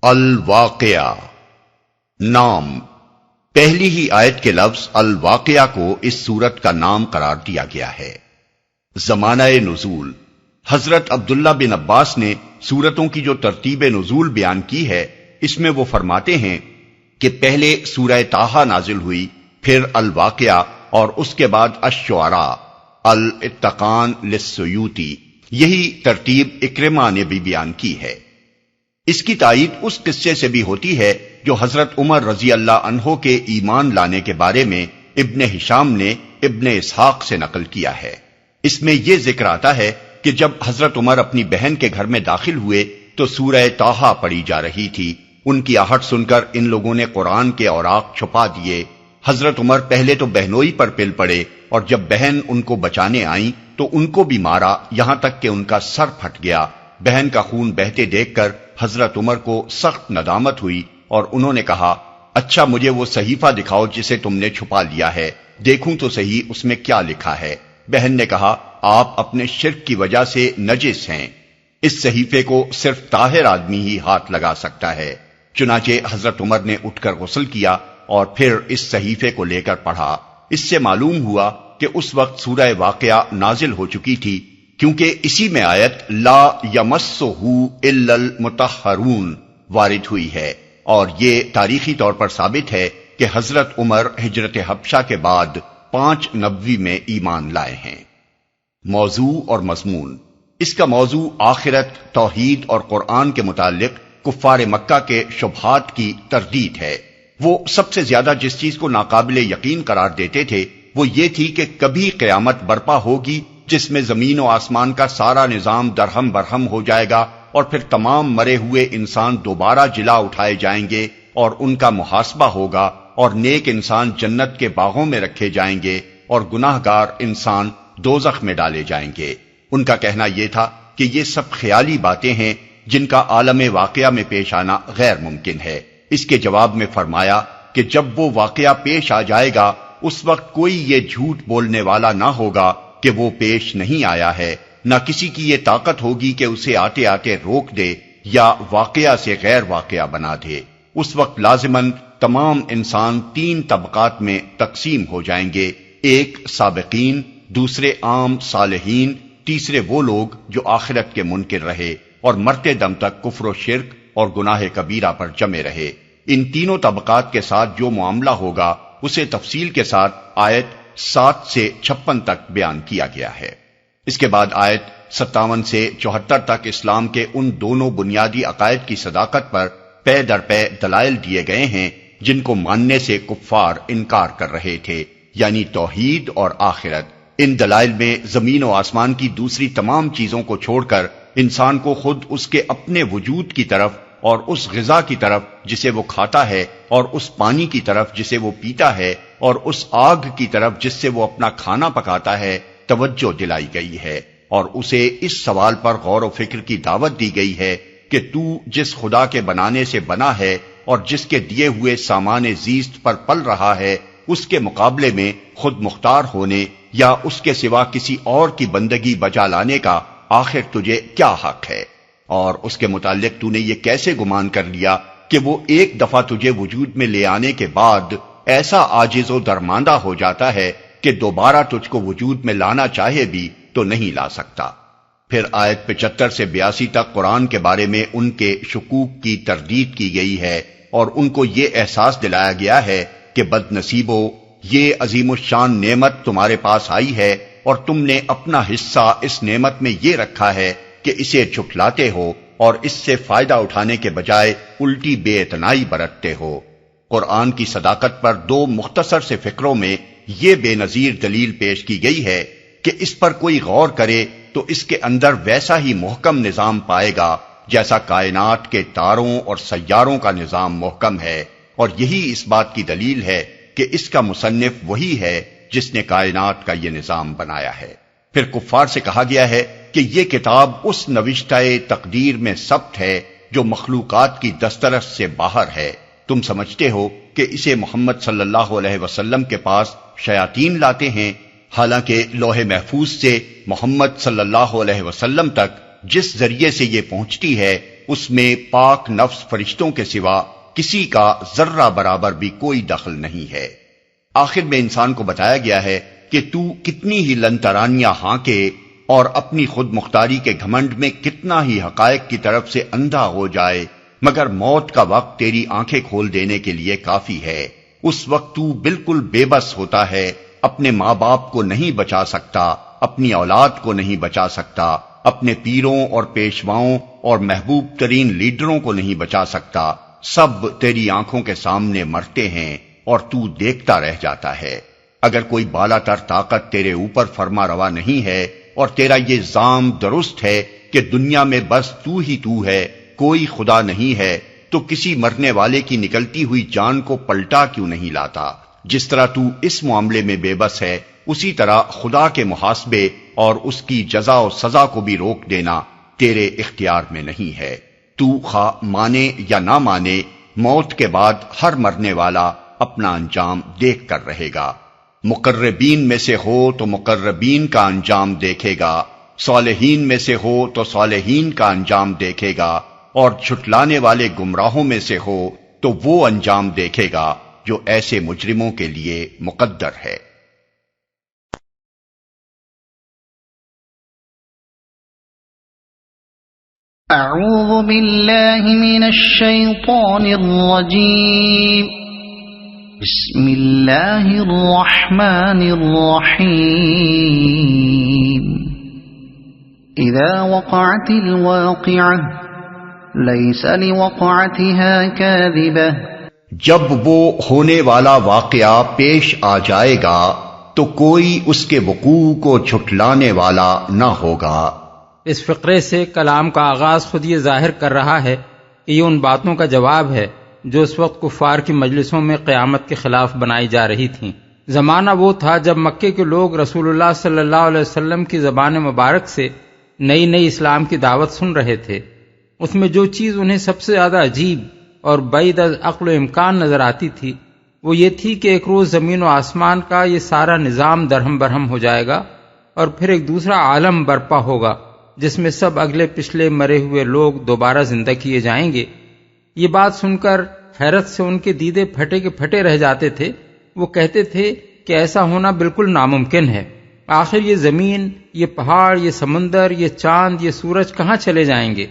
الواقعہ نام، پہلی ہی آیت کے لفظ الواقعہ کو اس سورت کا نام قرار دیا گیا ہے۔ زمانہ نزول، حضرت عبداللہ بن عباس نے سورتوں کی جو ترتیب نزول بیان کی ہے، اس میں وہ فرماتے ہیں کہ پہلے سورہ طٰہٰ نازل ہوئی، پھر الواقعہ اور اس کے بعد الشعراء، الاتقان للسیوطی، یہی ترتیب اکرمہ نے بھی بیان کی ہے۔ اس کی تائید اس قصے سے بھی ہوتی ہے جو حضرت عمر رضی اللہ عنہ کے ایمان لانے کے بارے میں ابن ہشام نے ابن اسحاق سے نقل کیا ہے۔ اس میں یہ ذکر آتا ہے کہ جب حضرت عمر اپنی بہن کے گھر میں داخل ہوئے تو سورہ طٰہٰ پڑھی جا رہی تھی۔ ان کی آہٹ سن کر ان لوگوں نے قرآن کے اوراق چھپا دیے۔ حضرت عمر پہلے تو بہنوئی پر پل پڑے، اور جب بہن ان کو بچانے آئیں تو ان کو بھی مارا، یہاں تک کہ ان کا سر پھٹ گیا۔ بہن کا خون بہتے دیکھ کر حضرت عمر کو سخت ندامت ہوئی اور انہوں نے کہا، اچھا مجھے وہ صحیفہ دکھاؤ جسے تم نے چھپا لیا ہے، دیکھوں تو صحیح اس میں کیا لکھا ہے۔ بہن نے کہا، آپ اپنے شرک کی وجہ سے نجس ہیں، اس صحیفے کو صرف طاہر آدمی ہی ہاتھ لگا سکتا ہے۔ چنانچہ حضرت عمر نے اٹھ کر غسل کیا اور پھر اس صحیفے کو لے کر پڑھا۔ اس سے معلوم ہوا کہ اس وقت سورہ واقعہ نازل ہو چکی تھی، کیونکہ اسی میں آیت لا یمسہ الا المطہرون وارد ہوئی ہے، اور یہ تاریخی طور پر ثابت ہے کہ حضرت عمر ہجرت حبشہ کے بعد 5 نبوی میں ایمان لائے ہیں۔ موضوع اور مضمون، اس کا موضوع آخرت، توحید اور قرآن کے متعلق کفار مکہ کے شبہات کی تردید ہے۔ وہ سب سے زیادہ جس چیز کو ناقابل یقین قرار دیتے تھے وہ یہ تھی کہ کبھی قیامت برپا ہوگی جس میں زمین و آسمان کا سارا نظام درہم برہم ہو جائے گا، اور پھر تمام مرے ہوئے انسان دوبارہ جلا اٹھائے جائیں گے اور ان کا محاسبہ ہوگا، اور نیک انسان جنت کے باغوں میں رکھے جائیں گے اور گناہ گار انسان دوزخ میں ڈالے جائیں گے۔ ان کا کہنا یہ تھا کہ یہ سب خیالی باتیں ہیں جن کا عالم واقعہ میں پیش آنا غیر ممکن ہے۔ اس کے جواب میں فرمایا کہ جب وہ واقعہ پیش آ جائے گا اس وقت کوئی یہ جھوٹ بولنے والا نہ ہوگا کہ وہ پیش نہیں آیا ہے، نہ کسی کی یہ طاقت ہوگی کہ اسے آتے آتے روک دے یا واقعہ سے غیر واقعہ بنا دے۔ اس وقت لازماً تمام انسان 3 طبقات میں تقسیم ہو جائیں گے، ایک سابقین، دوسرے عام صالحین، تیسرے وہ لوگ جو آخرت کے منکر رہے اور مرتے دم تک کفر و شرک اور گناہ کبیرہ پر جمے رہے۔ ان تینوں طبقات کے ساتھ جو معاملہ ہوگا اسے تفصیل کے ساتھ آیت 7 سے 56 تک بیان کیا گیا ہے۔ اس کے بعد آیت 57 سے 74 تک اسلام کے ان دونوں بنیادی عقائد کی صداقت پر پے در پے دلائل دیے گئے ہیں جن کو ماننے سے کفار انکار کر رہے تھے، یعنی توحید اور آخرت۔ ان دلائل میں زمین و آسمان کی دوسری تمام چیزوں کو چھوڑ کر انسان کو خود اس کے اپنے وجود کی طرف اور اس غذا کی طرف جسے وہ کھاتا ہے، اور اس پانی کی طرف جسے وہ پیتا ہے، اور اس آگ کی طرف جس سے وہ اپنا کھانا پکاتا ہے توجہ دلائی گئی ہے، اور اسے اس سوال پر غور و فکر کی دعوت دی گئی ہے کہ تو جس خدا کے بنانے سے بنا ہے اور جس کے دیے ہوئے سامان زیست پر پل رہا ہے، اس کے مقابلے میں خود مختار ہونے یا اس کے سوا کسی اور کی بندگی بجا لانے کا آخر تجھے کیا حق ہے؟ اور اس کے متعلق تو نے یہ کیسے گمان کر لیا کہ وہ ایک دفعہ تجھے وجود میں لے آنے کے بعد ایسا عاجز و درماندہ ہو جاتا ہے کہ دوبارہ تجھ کو وجود میں لانا چاہے بھی تو نہیں لا سکتا۔ پھر آیت 75 سے 82 تک قرآن کے بارے میں ان کے شکوک کی تردید کی گئی ہے، اور ان کو یہ احساس دلایا گیا ہے کہ بد نصیبو، یہ عظیم الشان نعمت تمہارے پاس آئی ہے اور تم نے اپنا حصہ اس نعمت میں یہ رکھا ہے کہ اسے جھٹلاتے ہو اور اس سے فائدہ اٹھانے کے بجائے الٹی بے اعتنائی برتتے ہو۔ قرآن کی صداقت پر 2 مختصر سے فقروں میں یہ بے نظیر دلیل پیش کی گئی ہے کہ اس پر کوئی غور کرے تو اس کے اندر ویسا ہی محکم نظام پائے گا جیسا کائنات کے تاروں اور سیاروں کا نظام محکم ہے، اور یہی اس بات کی دلیل ہے کہ اس کا مصنف وہی ہے جس نے کائنات کا یہ نظام بنایا ہے۔ پھر کفار سے کہا گیا ہے کہ یہ کتاب اس نوشتہ تقدیر میں ثبت ہے جو مخلوقات کی دسترس سے باہر ہے۔ تم سمجھتے ہو کہ اسے محمد صلی اللہ علیہ وسلم کے پاس شیاطین لاتے ہیں، حالانکہ لوح محفوظ سے محمد صلی اللہ علیہ وسلم تک جس ذریعے سے یہ پہنچتی ہے اس میں پاک نفس فرشتوں کے سوا کسی کا ذرہ برابر بھی کوئی دخل نہیں ہے۔ آخر میں انسان کو بتایا گیا ہے کہ تو کتنی ہی لنترانیاں ہانکے اور اپنی خود مختاری کے گھمنڈ میں کتنا ہی حقائق کی طرف سے اندھا ہو جائے، مگر موت کا وقت تیری آنکھیں کھول دینے کے لیے کافی ہے۔ اس وقت تو بالکل بے بس ہوتا ہے، اپنے ماں باپ کو نہیں بچا سکتا، اپنی اولاد کو نہیں بچا سکتا، اپنے پیروں اور پیشواؤں اور محبوب ترین لیڈروں کو نہیں بچا سکتا، سب تیری آنکھوں کے سامنے مرتے ہیں اور تو دیکھتا رہ جاتا ہے۔ اگر کوئی بالا تر طاقت تیرے اوپر فرما روا نہیں ہے اور تیرا یہ زعم درست ہے کہ دنیا میں بس تو ہی تو ہے، کوئی خدا نہیں ہے، تو کسی مرنے والے کی نکلتی ہوئی جان کو پلٹا کیوں نہیں لاتا؟ جس طرح تو اس معاملے میں بے بس ہے، اسی طرح خدا کے محاسبے اور اس کی جزا و سزا کو بھی روک دینا تیرے اختیار میں نہیں ہے۔ تو خواہ مانے یا نہ مانے، موت کے بعد ہر مرنے والا اپنا انجام دیکھ کر رہے گا۔ مقربین میں سے ہو تو مقربین کا انجام دیکھے گا، صالحین میں سے ہو تو صالحین کا انجام دیکھے گا، اور جھٹلانے والے گمراہوں میں سے ہو تو وہ انجام دیکھے گا جو ایسے مجرموں کے لیے مقدر ہے۔ اعوذ باللہ من الشیطان الرجیم، بسم اللہ الرحمن الرحیم۔ اذا وقعت الواقعہ لیس لوقعتها کاذبہ، جب وہ ہونے والا واقعہ پیش آ جائے گا تو کوئی اس کے وقوع کو جھٹلانے والا نہ ہوگا۔ اس فقرے سے کلام کا آغاز خود یہ ظاہر کر رہا ہے کہ یہ ان باتوں کا جواب ہے جو اس وقت کفار کی مجلسوں میں قیامت کے خلاف بنائی جا رہی تھیں۔ زمانہ وہ تھا جب مکے کے لوگ رسول اللہ صلی اللہ علیہ وسلم کی زبان مبارک سے نئی نئی اسلام کی دعوت سن رہے تھے۔ اس میں جو چیز انہیں سب سے زیادہ عجیب اور بعید از عقل و امکان نظر آتی تھی وہ یہ تھی کہ ایک روز زمین و آسمان کا یہ سارا نظام درہم برہم ہو جائے گا اور پھر ایک دوسرا عالم برپا ہوگا جس میں سب اگلے پچھلے مرے ہوئے لوگ دوبارہ زندہ کیے جائیں گے۔ یہ بات سن کر حیرت سے ان کے دیدے پھٹے کے پھٹے رہ جاتے تھے۔ وہ کہتے تھے کہ ایسا ہونا بالکل ناممکن ہے۔ آخر یہ زمین، یہ پہاڑ، یہ سمندر، یہ چاند، یہ سورج کہاں چلے جائیں گے؟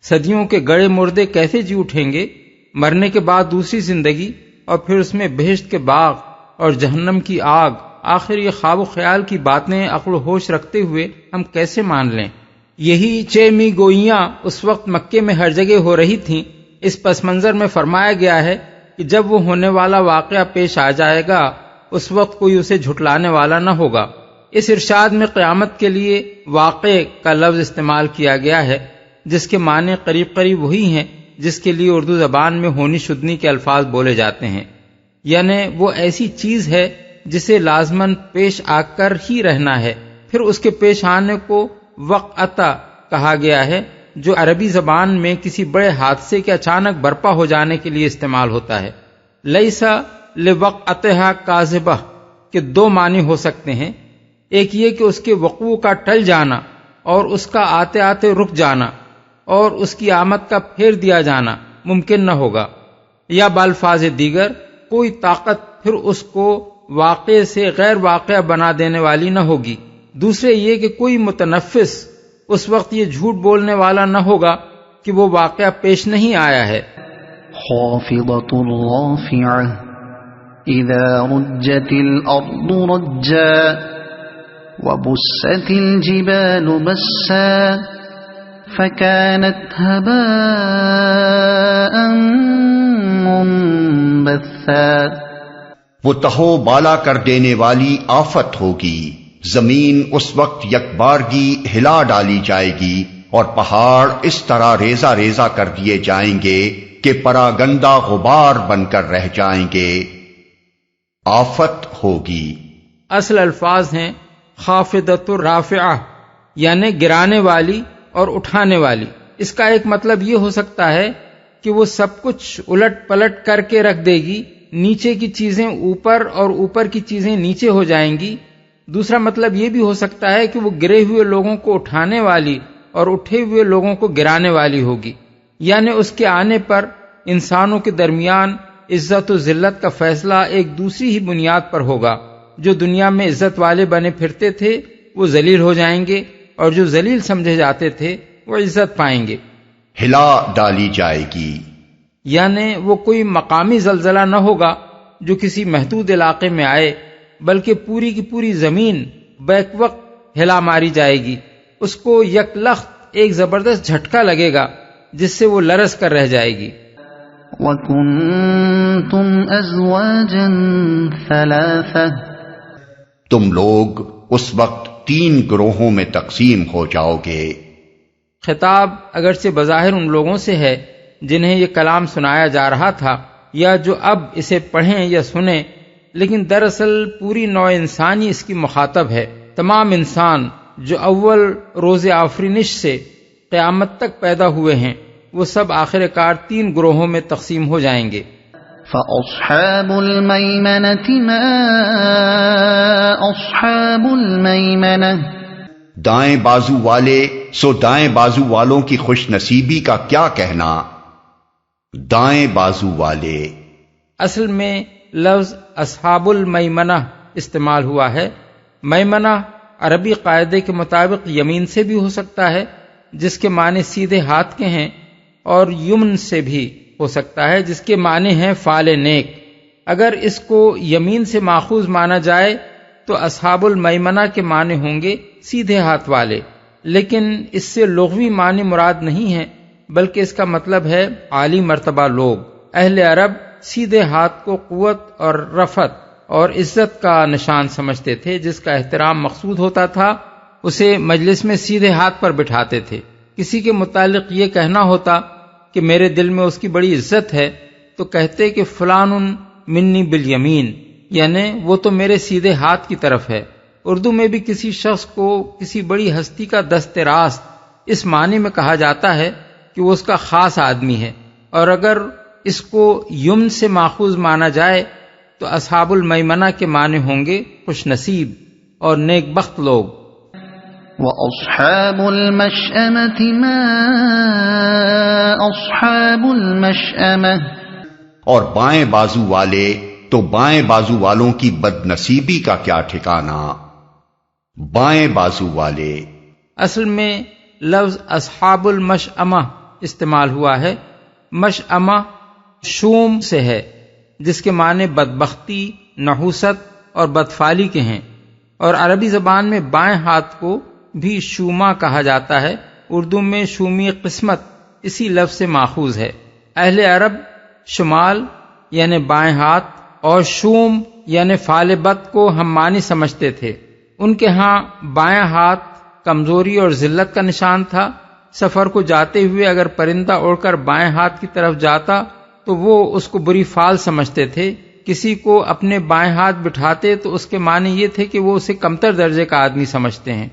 صدیوں کے گڑے مردے کیسے جی اٹھیں گے؟ مرنے کے بعد دوسری زندگی اور پھر اس میں بہشت کے باغ اور جہنم کی آگ، آخر یہ خواب و خیال کی باتیں عقل و ہوش رکھتے ہوئے ہم کیسے مان لیں؟ یہی چیمی گوئیاں اس وقت مکے میں ہر جگہ ہو رہی تھیں۔ اس پس منظر میں فرمایا گیا ہے کہ جب وہ ہونے والا واقعہ پیش آ جائے گا اس وقت کوئی اسے جھٹلانے والا نہ ہوگا۔ اس ارشاد میں قیامت کے لیے واقع کا لفظ استعمال کیا گیا ہے جس کے معنی قریب قریب وہی ہیں جس کے لیے اردو زبان میں ہونی شدنی کے الفاظ بولے جاتے ہیں، یعنی وہ ایسی چیز ہے جسے لازماً پیش آ کر ہی رہنا ہے۔ پھر اس کے پیش آنے کو وقعتا کہا گیا ہے جو عربی زبان میں کسی بڑے حادثے کے اچانک برپا ہو جانے کے لیے استعمال ہوتا ہے۔ لیسا لوقعتها کاذبہ کے دو معنی ہو سکتے ہیں، ایک یہ کہ اس کے وقوع کا ٹل جانا اور اس کا آتے آتے رک جانا اور اس کی آمد کا پھیر دیا جانا ممکن نہ ہوگا، یا بالفاظ دیگر کوئی طاقت پھر اس کو واقع سے غیر واقع بنا دینے والی نہ ہوگی۔ دوسرے یہ کہ کوئی متنفس اس وقت یہ جھوٹ بولنے والا نہ ہوگا کہ وہ واقعہ پیش نہیں آیا ہے۔ خافضۃ رافعہ اذا رجت الارض رجا وبست الجبال بسا فكانت هباء منبثا۔ وہ تہو بالا کر دینے والی آفت ہوگی، زمین اس وقت یکبارگی ہلا ڈالی جائے گی اور پہاڑ اس طرح ریزہ ریزہ کر دیے جائیں گے کہ پراگندہ غبار بن کر رہ جائیں گے۔ آفت ہوگی اصل الفاظ ہیں خافضۃ الرافعہ، یعنی گرانے والی اور اٹھانے والی۔ اس کا ایک مطلب یہ ہو سکتا ہے کہ وہ سب کچھ الٹ پلٹ کر کے رکھ دے گی، نیچے کی چیزیں اوپر اور اوپر کی چیزیں نیچے ہو جائیں گی۔ دوسرا مطلب یہ بھی ہو سکتا ہے کہ وہ گرے ہوئے لوگوں کو اٹھانے والی اور اٹھے ہوئے لوگوں کو گرانے والی ہوگی۔ یعنی اس کے آنے پر انسانوں کے درمیان عزت و ذلت کا فیصلہ ایک دوسری ہی بنیاد پر ہوگا۔ جو دنیا میں عزت والے بنے پھرتے تھے وہ ذلیل ہو جائیں گے، اور جو ذلیل سمجھے جاتے تھے وہ عزت پائیں گے۔ ہلا ڈالی جائے گی، یعنی وہ کوئی مقامی زلزلہ نہ ہوگا جو کسی محدود علاقے میں آئے، بلکہ پوری کی پوری زمین بیک وقت ہلا ماری جائے گی۔ اس کو یک لخت ایک زبردست جھٹکا لگے گا جس سے وہ لرز کر رہ جائے گی۔ وَكُنْتُمْ أَزْوَاجًا ثَلَاثَةً، تم لوگ اس وقت 3 گروہوں میں تقسیم ہو جاؤ گے۔ خطاب اگرچہ بظاہر ان لوگوں سے ہے جنہیں یہ کلام سنایا جا رہا تھا یا جو اب اسے پڑھیں یا سنیں، لیکن دراصل پوری نوع انسانی اس کی مخاطب ہے۔ تمام انسان جو اول روز آفرینش سے قیامت تک پیدا ہوئے ہیں وہ سب آخر کار 3 گروہوں میں تقسیم ہو جائیں گے۔ فَأَصْحَابُ الْمَيْمَنَةِ مَا أَصْحَابُ الْمَيْمَنَةِ، دائیں بازو والے سو دائیں بازو والوں کی خوش نصیبی کا کیا کہنا۔ دائیں بازو والے، اصل میں لفظ اصحاب المیمنہ استعمال ہوا ہے۔ میمنہ عربی قاعدے کے مطابق یمین سے بھی ہو سکتا ہے جس کے معنی سیدھے ہاتھ کے ہیں، اور یمن سے بھی ہو سکتا ہے جس کے معنی ہیں فعل نیک۔ اگر اس کو یمین سے ماخوذ مانا جائے تو اصحاب المیمنہ کے معنی ہوں گے سیدھے ہاتھ والے، لیکن اس سے لغوی معنی مراد نہیں ہے، بلکہ اس کا مطلب ہے عالی مرتبہ لوگ۔ اہل عرب سیدھے ہاتھ کو قوت اور رفعت اور عزت کا نشان سمجھتے تھے۔ جس کا احترام مقصود ہوتا تھا اسے مجلس میں سیدھے ہاتھ پر بٹھاتے تھے۔ کسی کے متعلق یہ کہنا ہوتا کہ میرے دل میں اس کی بڑی عزت ہے تو کہتے کہ فلان منی بالیمین، یعنی وہ تو میرے سیدھے ہاتھ کی طرف ہے۔ اردو میں بھی کسی شخص کو کسی بڑی ہستی کا دست راست اس معنی میں کہا جاتا ہے کہ وہ اس کا خاص آدمی ہے، اور اگر اس کو یمن سے ماخوذ مانا جائے تو اصحاب المیمنہ کے معنی ہوں گے خوش نصیب اور نیک بخت لوگ۔ وَأَصْحَابُ الْمَشْأَمَةِ مَا أَصْحَابُ الْمَشْأَمَةِ، اور بائیں بازو والے تو بائیں بازو والوں کی بد نصیبی کا کیا ٹھکانہ۔ بائیں بازو والے، اصل میں لفظ اصحاب المشأمہ استعمال ہوا ہے۔ مشأمہ شوم سے ہے جس کے معنی بدبختی، نحوست اور بدفعلی کے ہیں، اور عربی زبان میں بائیں ہاتھ کو بھی شوما کہا جاتا ہے۔ اردو میں شومی قسمت اسی لفظ سے ماخوذ ہے۔ اہل عرب شمال یعنی بائیں ہاتھ اور شوم یعنی فعل بد کو ہم معنی سمجھتے تھے۔ ان کے ہاں بائیں ہاتھ کمزوری اور ذلت کا نشان تھا۔ سفر کو جاتے ہوئے اگر پرندہ اڑ کر بائیں ہاتھ کی طرف جاتا تو وہ اس کو بری فال سمجھتے تھے۔ کسی کو اپنے بائیں ہاتھ بٹھاتے تو اس کے معنی یہ تھے کہ وہ اسے کمتر درجے کا آدمی سمجھتے ہیں۔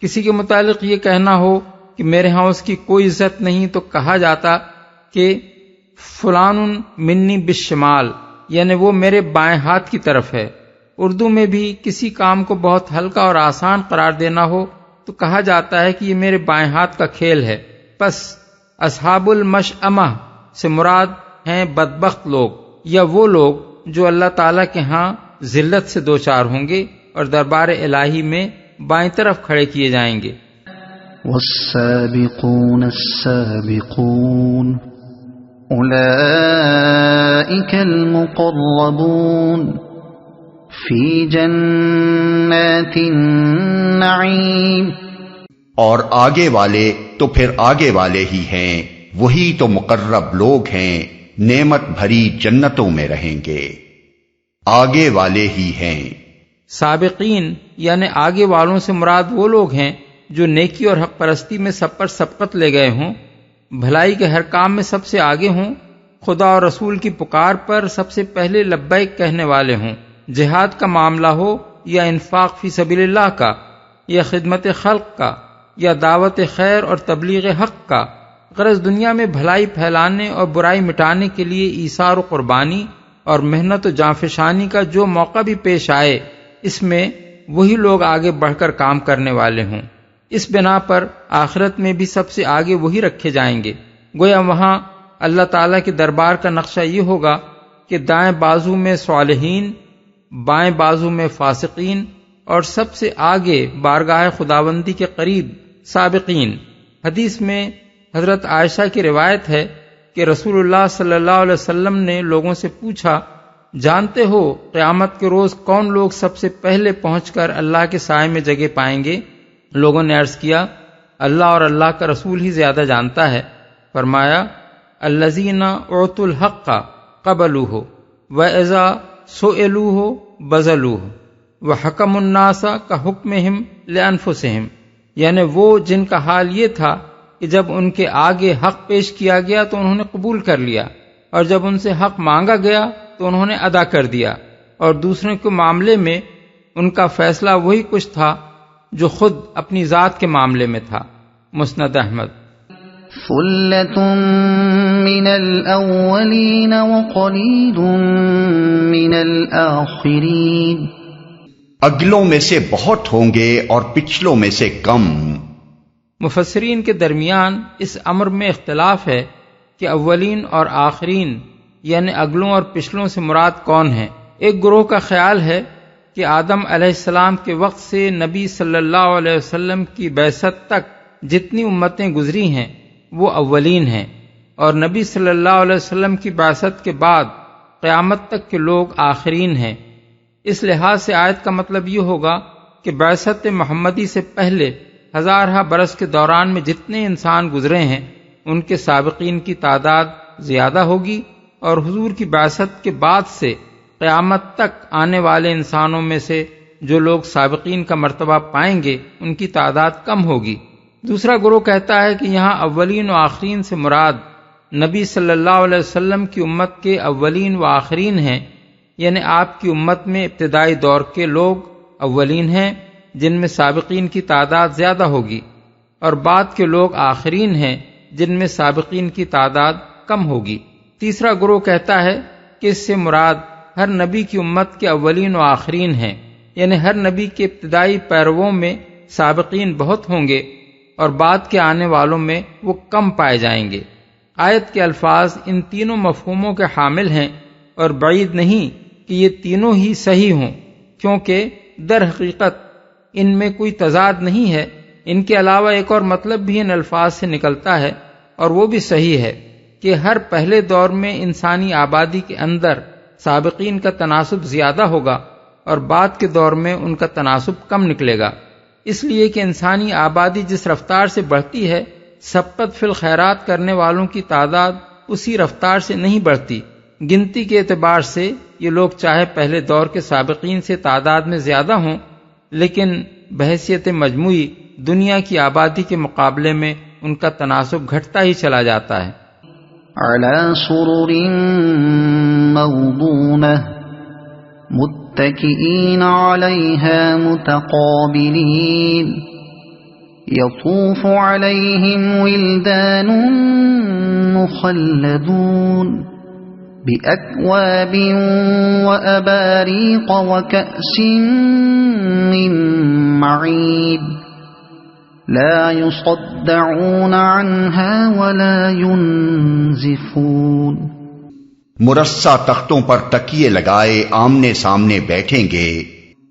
کسی کے متعلق یہ کہنا ہو کہ میرے ہاں اس کی کوئی عزت نہیں تو کہا جاتا کہ فلان منی بالشمال، یعنی وہ میرے بائیں ہاتھ کی طرف ہے۔ اردو میں بھی کسی کام کو بہت ہلکا اور آسان قرار دینا ہو تو کہا جاتا ہے کہ یہ میرے بائیں ہاتھ کا کھیل ہے۔ پس اصحاب المشأمہ سے مراد ہیں بدبخت لوگ، یا وہ لوگ جو اللہ تعالیٰ کے ہاں ذلت سے دوچار ہوں گے اور دربار الہی میں بائیں طرف کھڑے کیے جائیں گے۔ والسابقون السابقون اولئک المقربون فی جنات النعیم، اور آگے والے تو پھر آگے والے ہی ہیں، وہی تو مقرب لوگ ہیں، نعمت بھری جنتوں میں رہیں گے۔ آگے والے ہی ہیں۔ سابقین یعنی آگے والوں سے مراد وہ لوگ ہیں جو نیکی اور حق پرستی میں سب پر سبقت لے گئے ہوں، بھلائی کے ہر کام میں سب سے آگے ہوں، خدا اور رسول کی پکار پر سب سے پہلے لبیک کہنے والے ہوں، جہاد کا معاملہ ہو یا انفاق فی سبیل اللہ کا، یا خدمت خلق کا، یا دعوت خیر اور تبلیغ حق کا، غرض دنیا میں بھلائی پھیلانے اور برائی مٹانے کے لیے ایثار و قربانی اور محنت و جانفشانی کا جو موقع بھی پیش آئے اس میں وہی لوگ آگے بڑھ کر کام کرنے والے ہوں۔ اس بنا پر آخرت میں بھی سب سے آگے وہی رکھے جائیں گے۔ گویا وہاں اللہ تعالیٰ کے دربار کا نقشہ یہ ہوگا کہ دائیں بازو میں صالحین، بائیں بازو میں فاسقین، اور سب سے آگے بارگاہ خداوندی کے قریب سابقین۔ حدیث میں حضرت عائشہ کی روایت ہے کہ رسول اللہ صلی اللہ علیہ وسلم نے لوگوں سے پوچھا، جانتے ہو قیامت کے روز کون لوگ سب سے پہلے پہنچ کر اللہ کے سائے میں جگہ پائیں گے؟ لوگوں نے عرض کیا، اللہ اور اللہ کا رسول ہی زیادہ جانتا ہے۔ فرمایا، الذین اعطوا الحق قبلوہ واذا سئلوہ بذلوہ وحکموا الناس کحکمہم لانفسہم، یعنی وہ جن کا حال یہ تھا کہ جب ان کے آگے حق پیش کیا گیا تو انہوں نے قبول کر لیا، اور جب ان سے حق مانگا گیا تو انہوں نے ادا کر دیا، اور دوسروں کے معاملے میں ان کا فیصلہ وہی کچھ تھا جو خود اپنی ذات کے معاملے میں تھا۔ مسند احمد۔ ثلة من الأولين وقليل من الآخرين، اگلوں میں سے بہت ہوں گے اور پچھلوں میں سے کم۔ مفسرین کے درمیان اس امر میں اختلاف ہے کہ اولین اور آخرین یعنی اگلوں اور پچھلوں سے مراد کون ہیں۔ ایک گروہ کا خیال ہے کہ آدم علیہ السلام کے وقت سے نبی صلی اللہ علیہ وسلم کی بعثت تک جتنی امتیں گزری ہیں وہ اولین ہیں، اور نبی صلی اللہ علیہ وسلم کی بعثت کے بعد قیامت تک کے لوگ آخرین ہیں۔ اس لحاظ سے آیت کا مطلب یہ ہوگا کہ بعثت محمدی سے پہلے ہزارہ برس کے دوران میں جتنے انسان گزرے ہیں ان کے سابقین کی تعداد زیادہ ہوگی، اور حضور کی بعثت کے بعد سے قیامت تک آنے والے انسانوں میں سے جو لوگ سابقین کا مرتبہ پائیں گے ان کی تعداد کم ہوگی۔ دوسرا گروہ کہتا ہے کہ یہاں اولین و آخرین سے مراد نبی صلی اللہ علیہ وسلم کی امت کے اولین و آخرین ہیں، یعنی آپ کی امت میں ابتدائی دور کے لوگ اولین ہیں جن میں سابقین کی تعداد زیادہ ہوگی، اور بعد کے لوگ آخرین ہیں جن میں سابقین کی تعداد کم ہوگی۔ تیسرا گروہ کہتا ہے کہ اس سے مراد ہر نبی کی امت کے اولین و آخرین ہیں، یعنی ہر نبی کے ابتدائی پیرووں میں سابقین بہت ہوں گے اور بعد کے آنے والوں میں وہ کم پائے جائیں گے۔ آیت کے الفاظ ان تینوں مفہوموں کے حامل ہیں، اور بعید نہیں کہ یہ تینوں ہی صحیح ہوں، کیونکہ در حقیقت ان میں کوئی تضاد نہیں ہے۔ ان کے علاوہ ایک اور مطلب بھی ان الفاظ سے نکلتا ہے، اور وہ بھی صحیح ہے کہ ہر پہلے دور میں انسانی آبادی کے اندر سابقین کا تناسب زیادہ ہوگا اور بعد کے دور میں ان کا تناسب کم نکلے گا، اس لیے کہ انسانی آبادی جس رفتار سے بڑھتی ہے سبقت فی الخیرات کرنے والوں کی تعداد اسی رفتار سے نہیں بڑھتی۔ گنتی کے اعتبار سے یہ لوگ چاہے پہلے دور کے سابقین سے تعداد میں زیادہ ہوں، لیکن بحیثیت مجموعی دنیا کی آبادی کے مقابلے میں ان کا تناسب گھٹتا ہی چلا جاتا ہے۔ على سرر موضونة متكئين عليها متقابلين يطوف عليهم ولدان مخلدون بأكواب وأباريق وكأس من معين لا يصدعون عنها ولا ينزفون۔ مرصع تختوں پر تکیے لگائے آمنے سامنے بیٹھیں گے،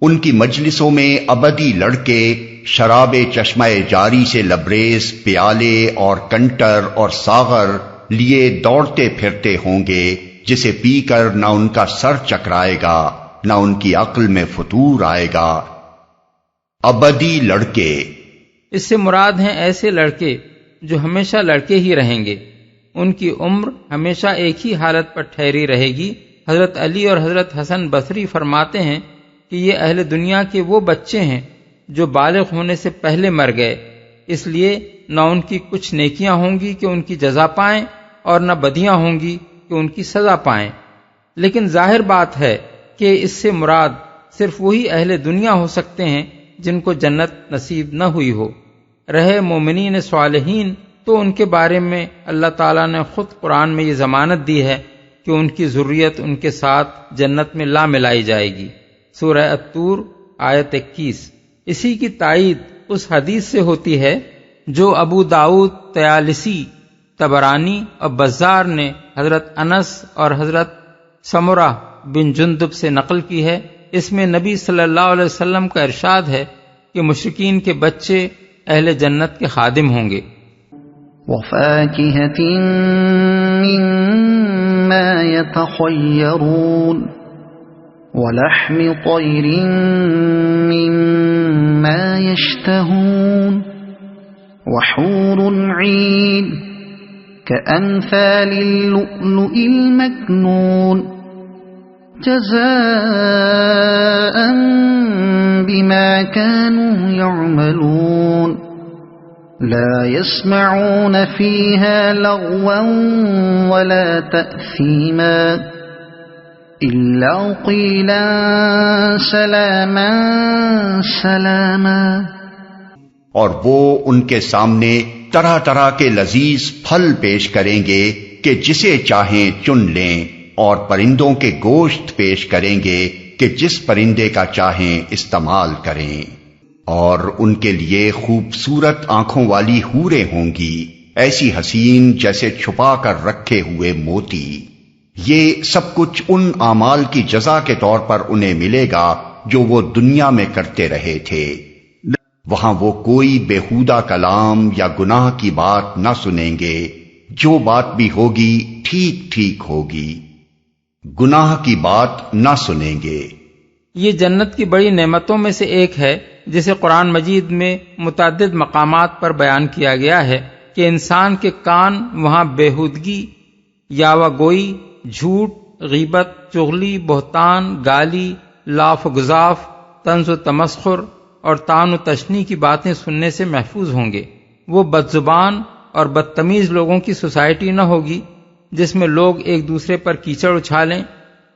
ان کی مجلسوں میں ابدی لڑکے شراب چشمہ جاری سے لبریز پیالے اور کنٹر اور ساغر لیے دوڑتے پھرتے ہوں گے، جسے پی کر نہ ان کا سر چکرائے گا نہ ان کی عقل میں فتور آئے گا۔ ابدی لڑکے، اس سے مراد ہیں ایسے لڑکے جو ہمیشہ لڑکے ہی رہیں گے، ان کی عمر ہمیشہ ایک ہی حالت پر ٹھہری رہے گی۔ حضرت علی اور حضرت حسن بصری فرماتے ہیں کہ یہ اہل دنیا کے وہ بچے ہیں جو بالغ ہونے سے پہلے مر گئے، اس لیے نہ ان کی کچھ نیکیاں ہوں گی کہ ان کی جزا پائیں اور نہ بدیاں ہوں گی کہ ان کی سزا پائیں۔ لیکن ظاہر بات ہے کہ اس سے مراد صرف وہی اہل دنیا ہو سکتے ہیں جن کو جنت نصیب نہ ہوئی ہو۔ رہے مومنین صالحین تو ان کے بارے میں اللہ تعالیٰ نے خود قرآن میں یہ ضمانت دی ہے کہ ان کی ذریت ان کے ساتھ جنت میں لا ملائی جائے گی۔ سورہ الطور آیت 21۔ اسی کی تائید اس حدیث سے ہوتی ہے جو ابو داؤد طیالسی طبرانی اور بزار نے حضرت انس اور حضرت سمرہ بن جندب سے نقل کی ہے۔ اس میں نبی صلی اللہ علیہ وسلم کا ارشاد ہے کہ مشرکین کے بچے اہل جنت کے خادم ہوں گے۔ وَفَاكِهَةٍ مِّمَّا يَتَخَيَّرُونَ وَلَحْمِ طَيْرٍ مِّمَّا يَشْتَهُونَ وَحُورٌ عِينٌ كَأَمْثَالِ اللُّؤْلُؤِ الْمَكْنُونِ جَزَاءً بِمَا كَانُوا يَعْمَلُونَ لا يسمعون فيها لغوا ولا تأثيما إلا قيلا سلاما سلاما، اور وہ ان کے سامنے طرح طرح کے لذیذ پھل پیش کریں گے کہ جسے چاہیں چن لیں، اور پرندوں کے گوشت پیش کریں گے کہ جس پرندے کا چاہیں استعمال کریں، اور ان کے لیے خوبصورت آنکھوں والی حوریں ہوں گی، ایسی حسین جیسے چھپا کر رکھے ہوئے موتی۔ یہ سب کچھ ان اعمال کی جزا کے طور پر انہیں ملے گا جو وہ دنیا میں کرتے رہے تھے۔ وہاں وہ کوئی بیہودہ کلام یا گناہ کی بات نہ سنیں گے، جو بات بھی ہوگی ٹھیک ٹھیک ہوگی، گناہ کی بات نہ سنیں گے۔ یہ جنت کی بڑی نعمتوں میں سے ایک ہے جسے قرآن مجید میں متعدد مقامات پر بیان کیا گیا ہے کہ انسان کے کان وہاں بیہودگی، یاوہ گوئی، جھوٹ، غیبت، چغلی، بہتان، گالی، لاف و گزاف، طنز و تمسخر اور طعن و تشنیع کی باتیں سننے سے محفوظ ہوں گے۔ وہ بدزبان اور بدتمیز لوگوں کی سوسائٹی نہ ہوگی جس میں لوگ ایک دوسرے پر کیچڑ اچھالیں۔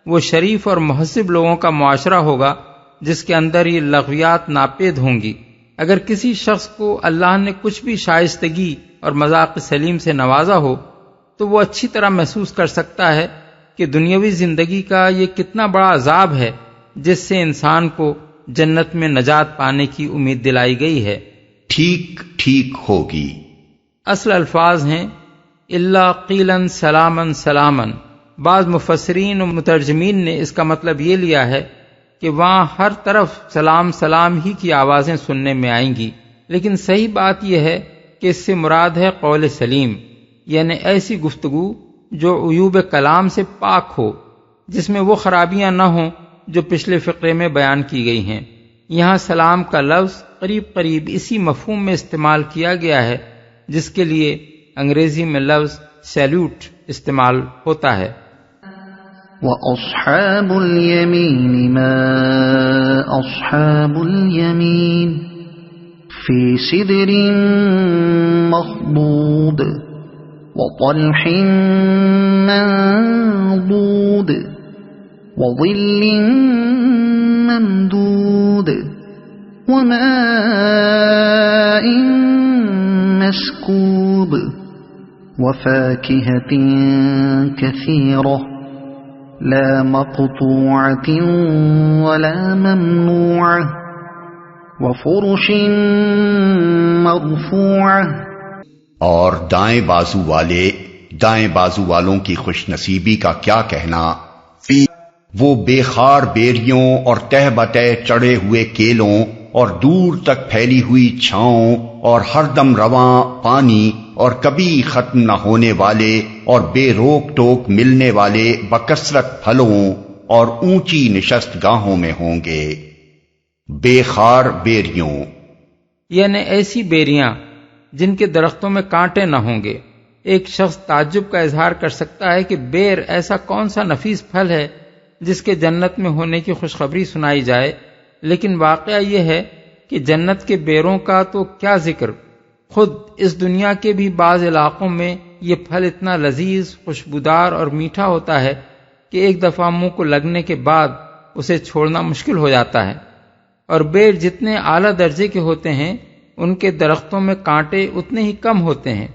وہ شریف اور مہذب لوگوں کا معاشرہ ہوگا جس کے اندر یہ لغویات ناپید ہوں گی۔ اگر کسی شخص کو اللہ نے کچھ بھی شائستگی اور مذاق سلیم سے نوازا ہو تو وہ اچھی طرح محسوس کر سکتا ہے کہ دنیاوی زندگی کا یہ کتنا بڑا عذاب ہے جس سے انسان کو جنت میں نجات پانے کی امید دلائی گئی ہے۔ ٹھیک ٹھیک ہوگی۔ اصل الفاظ ہیں الا قیلا سلاما سلاما۔ بعض مفسرین و مترجمین نے اس کا مطلب یہ لیا ہے کہ وہاں ہر طرف سلام سلام ہی کی آوازیں سننے میں آئیں گی، لیکن صحیح بات یہ ہے کہ اس سے مراد ہے قول سلیم، یعنی ایسی گفتگو جو عیوب کلام سے پاک ہو، جس میں وہ خرابیاں نہ ہوں جو پچھلے فقرے میں بیان کی گئی ہیں۔ یہاں سلام کا لفظ قریب قریب اسی مفہوم میں استعمال کیا گیا ہے جس کے لیے انگریزی میں لفظ سیلیوٹ استعمال ہوتا ہے۔ وَأَصْحَابُ الْيَمِينِ مَا أَصْحَابُ الْيَمِينِ فِي سِدْرٍ مَّخْضُودٍ وَطَلْحٍ مَّنضُودٍ وَظِلٍّ مَّمْدُودٍ وَمَاءٍ مَّسْكُوبٍ وَفَاكِهَةٍ كَثِيرَةٍ لا مقطوعة ولا ممنوعة وفرش مرفوعة، اور دائیں بازو والوں کی خوش نصیبی کا کیا کہنا، وہ بے خار بیریوں اور تہ بتہ چڑھے ہوئے کیلوں اور دور تک پھیلی ہوئی چھاؤں اور ہر دم رواں پانی اور کبھی ختم نہ ہونے والے اور بے روک ٹوک ملنے والے بکثرت پھلوں اور اونچی نشست گاہوں میں ہوں گے۔ بے خار بیریوں یعنی ایسی بیریاں جن کے درختوں میں کانٹے نہ ہوں گے۔ ایک شخص تعجب کا اظہار کر سکتا ہے کہ بیر ایسا کون سا نفیس پھل ہے جس کے جنت میں ہونے کی خوشخبری سنائی جائے، لیکن واقعہ یہ ہے کہ جنت کے بیروں کا تو کیا ذکر، خود اس دنیا کے بھی بعض علاقوں میں یہ پھل اتنا لذیذ، خوشبودار اور میٹھا ہوتا ہے کہ ایک دفعہ منہ کو لگنے کے بعد اسے چھوڑنا مشکل ہو جاتا ہے۔ اور بیر جتنے اعلیٰ درجے کے ہوتے ہیں ان کے درختوں میں کانٹے اتنے ہی کم ہوتے ہیں،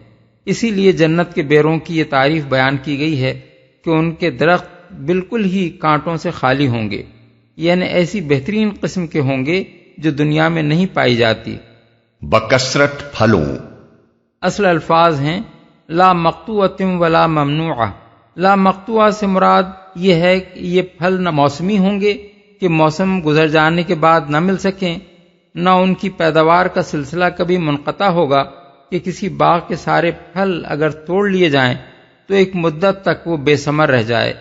اسی لیے جنت کے بیروں کی یہ تعریف بیان کی گئی ہے کہ ان کے درخت بالکل ہی کانٹوں سے خالی ہوں گے، یعنی ایسی بہترین قسم کے ہوں گے جو دنیا میں نہیں پائی جاتی۔ بکثرت پھلوں اصل الفاظ ہیں لا مقطوعۃ ولا ممنوعہ۔ لا مقطوعہ سے مراد یہ ہے کہ یہ پھل نہ موسمی ہوں گے کہ موسم گزر جانے کے بعد نہ مل سکیں، نہ ان کی پیداوار کا سلسلہ کبھی منقطع ہوگا کہ کسی باغ کے سارے پھل اگر توڑ لیے جائیں تو ایک مدت تک وہ بے ثمر رہ جائے،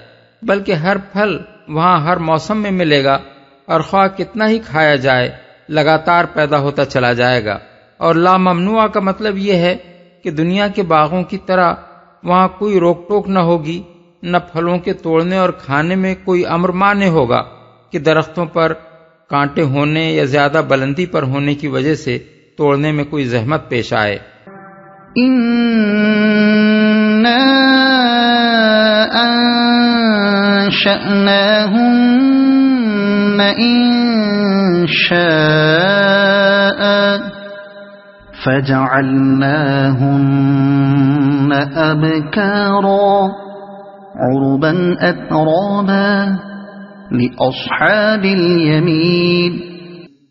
بلکہ ہر پھل وہاں ہر موسم میں ملے گا اور خواہ کتنا ہی کھایا جائے لگاتار پیدا ہوتا چلا جائے گا۔ اور لا ممنوع کا مطلب یہ ہے کہ دنیا کے باغوں کی طرح وہاں کوئی روک ٹوک نہ ہوگی، نہ پھلوں کے توڑنے اور کھانے میں کوئی امر مانع ہوگا کہ درختوں پر کانٹے ہونے یا زیادہ بلندی پر ہونے کی وجہ سے توڑنے میں کوئی زحمت پیش آئے۔ انشأناهن انشاء فجعلناهن ابکارا عربا اترابا لأصحاب الیمین۔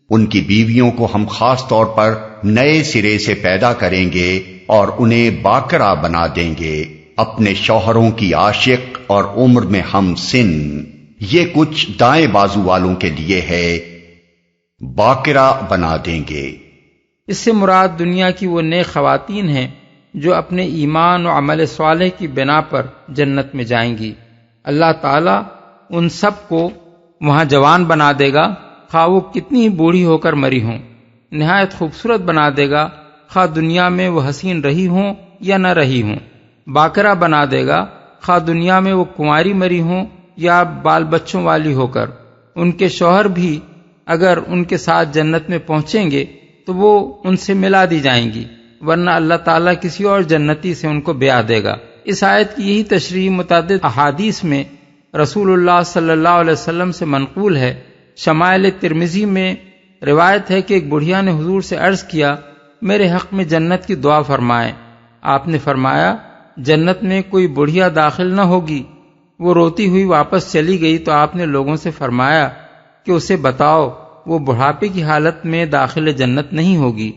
ان کی بیویوں کو ہم خاص طور پر نئے سرے سے پیدا کریں گے اور انہیں باکرا بنا دیں گے، اپنے شوہروں کی عاشق اور عمر میں ہم سن۔ یہ کچھ دائیں بازو والوں کے لیے ہے، باکرا بنا دیں گے۔ اس سے مراد دنیا کی وہ نیک خواتین ہیں جو اپنے ایمان و عمل صالح کی بنا پر جنت میں جائیں گی۔ اللہ تعالیٰ ان سب کو وہاں جوان بنا دے گا، خواہ وہ کتنی ہی بوڑھی ہو کر مری ہوں، نہایت خوبصورت بنا دے گا، خواہ دنیا میں وہ حسین رہی ہوں یا نہ رہی ہوں، باکرا بنا دے گا، خواہ دنیا میں وہ کنواری مری ہوں یا بال بچوں والی ہو کر۔ ان کے شوہر بھی اگر ان کے ساتھ جنت میں پہنچیں گے تو وہ ان سے ملا دی جائیں گی، ورنہ اللہ تعالیٰ کسی اور جنتی سے ان کو بیاہ دے گا۔ اس آیت کی یہی تشریح متعدد احادیث میں رسول اللہ صلی اللہ علیہ وسلم سے منقول ہے۔ شمائل ترمذی میں روایت ہے کہ ایک بڑھیا نے حضور سے عرض کیا، میرے حق میں جنت کی دعا فرمائیں۔ آپ نے فرمایا، جنت میں کوئی بڑھیا داخل نہ ہوگی۔ وہ روتی ہوئی واپس چلی گئی تو آپ نے لوگوں سے فرمایا کہ اسے بتاؤ وہ بڑھاپے کی حالت میں داخل جنت نہیں ہوگی۔